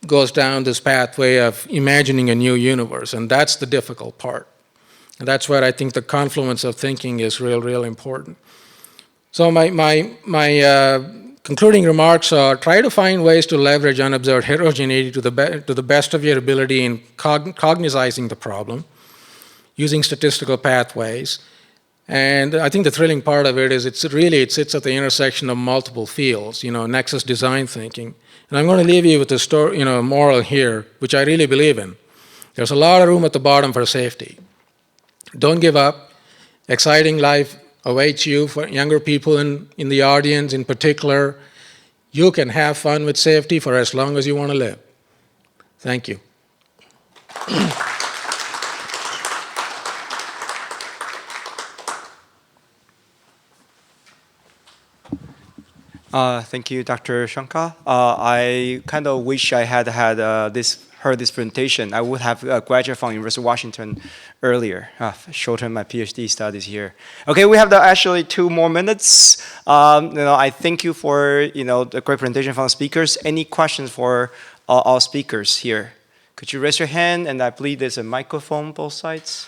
goes down this pathway of imagining a new universe, and that's the difficult part. And that's where I think the confluence of thinking is real important. So my concluding remarks are try to find ways to leverage unobserved heterogeneity to the best of your ability in cognizing the problem, using statistical pathways. And I think the thrilling part of it is it sits at the intersection of multiple fields, nexus design thinking. And I'm going to leave you with a story, moral here, which I really believe in. There's a lot of room at the bottom for safety. Don't give up. Exciting life awaits you for younger people in the audience in particular. You can have fun with safety for as long as you want to live. Thank you. Thank you, Dr. Shankar. I kind of wish I had heard this presentation. I would have graduated from University of Washington earlier, shortened my PhD studies here. Okay, we have actually 2 more minutes. I thank you for the great presentation from the speakers. Any questions for our speakers here? Could you raise your hand? And I believe there's a microphone both sides.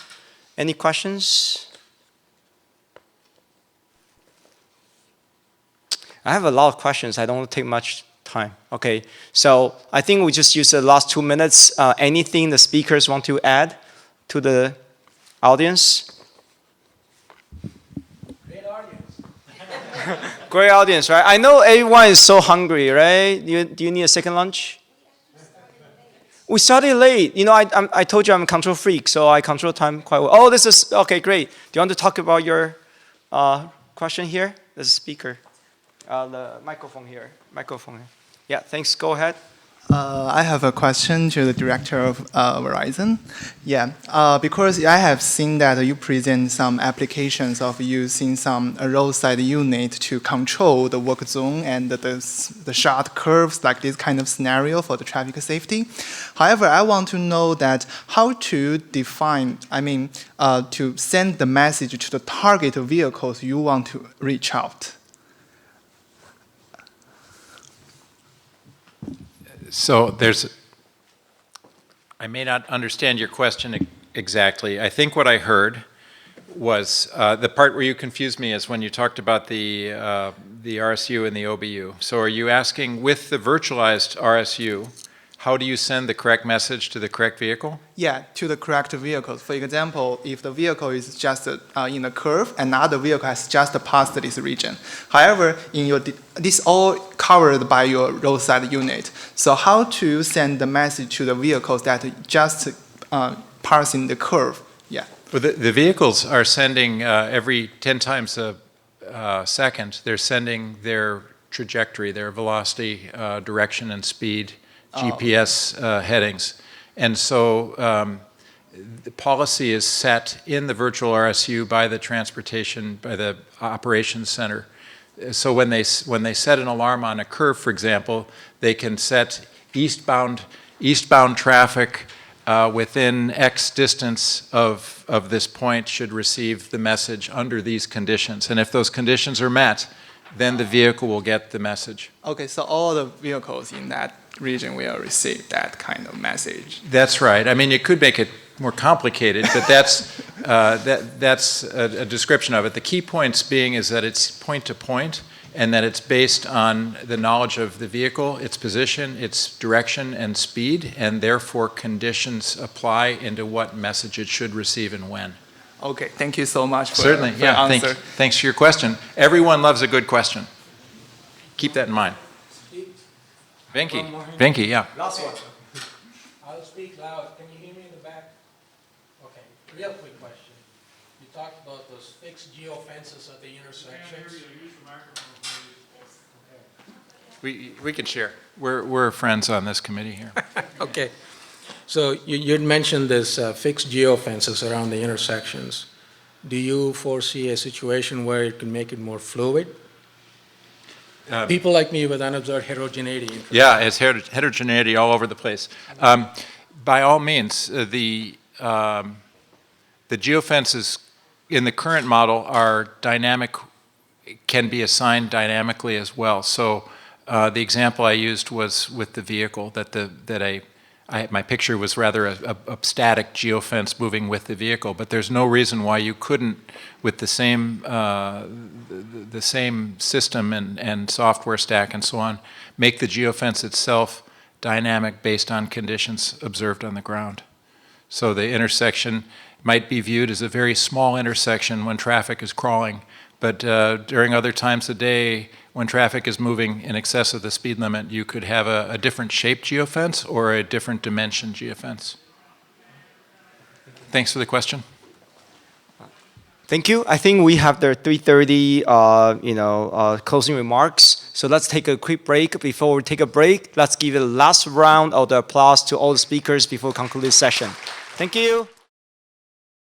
Any questions? I have a lot of questions. I don't want to take much time. Okay, so I think we just use the last 2 minutes. Anything the speakers want to add to the audience? Great audience. Great audience, right? I know everyone is so hungry, right? Do you need a second lunch? We started late. I told you I'm a control freak, so I control time quite well. Oh, this is, okay, great. Do you want to talk about your question here? There's a speaker. The microphone here. Yeah, thanks. Go ahead. I have a question to the director of Verizon. Yeah, because I have seen that you present some applications of using some roadside unit to control the work zone and the short curves, like this kind of scenario for the traffic safety. However, I want to know that how to define, to send the message to the target vehicles you want to reach out. So I may not understand your question exactly. I think what I heard was the part where you confused me is when you talked about the RSU and the OBU. So are you asking with the virtualized RSU, how do you send the correct message to the correct vehicle? Yeah, to the correct vehicles. For example, if the vehicle is just in a curve, another vehicle has just passed this region. However, this all covered by your roadside unit. So how to send the message to the vehicles that just passing the curve? Yeah. Well, the vehicles are sending every 10 times a second. They're sending their trajectory, their velocity, direction, and speed, GPS headings. And so the policy is set in the virtual RSU by the by the operations center. So when they set an alarm on a curve, for example, they can set eastbound traffic within X distance of this point should receive the message under these conditions. And if those conditions are met, then the vehicle will get the message. Okay, so all the vehicles in that region will receive that kind of message. That's right. I mean, you could make it more complicated, but that's a description of it. The key points being is that it's point to point, and that it's based on the knowledge of the vehicle, its position, its direction, and speed, and therefore conditions apply into what message it should receive and when. Okay, thank you so much for, Certainly, for yeah. the answer. Thanks for your question. Everyone loves a good question. Keep that in mind. Venki, yeah. Last one. I'll speak loud. Can you hear me in the back? Okay, real quick question. You talked about those fixed geofences at the intersections. We can share. We're friends on this committee here. Okay. So you'd mentioned this fixed geofences around the intersections. Do you foresee a situation where it can make it more fluid? People like me with unobserved heterogeneity. Yeah, it's heterogeneity all over the place. By all means, the geofences in the current model are dynamic, can be assigned dynamically as well. So the example I used was with the vehicle, my picture was rather a static geofence moving with the vehicle, but there's no reason why you couldn't, with the same system and software stack and so on, make the geofence itself dynamic based on conditions observed on the ground. So the intersection might be viewed as a very small intersection when traffic is crawling, but during other times of day, when traffic is moving in excess of the speed limit, you could have a different shaped geofence or a different dimension geofence. Thanks for the question. Thank you. I think we have the 3:30, closing remarks. So let's take a quick break. Before we take a break, let's give a last round of the applause to all the speakers before we conclude this session. Thank you.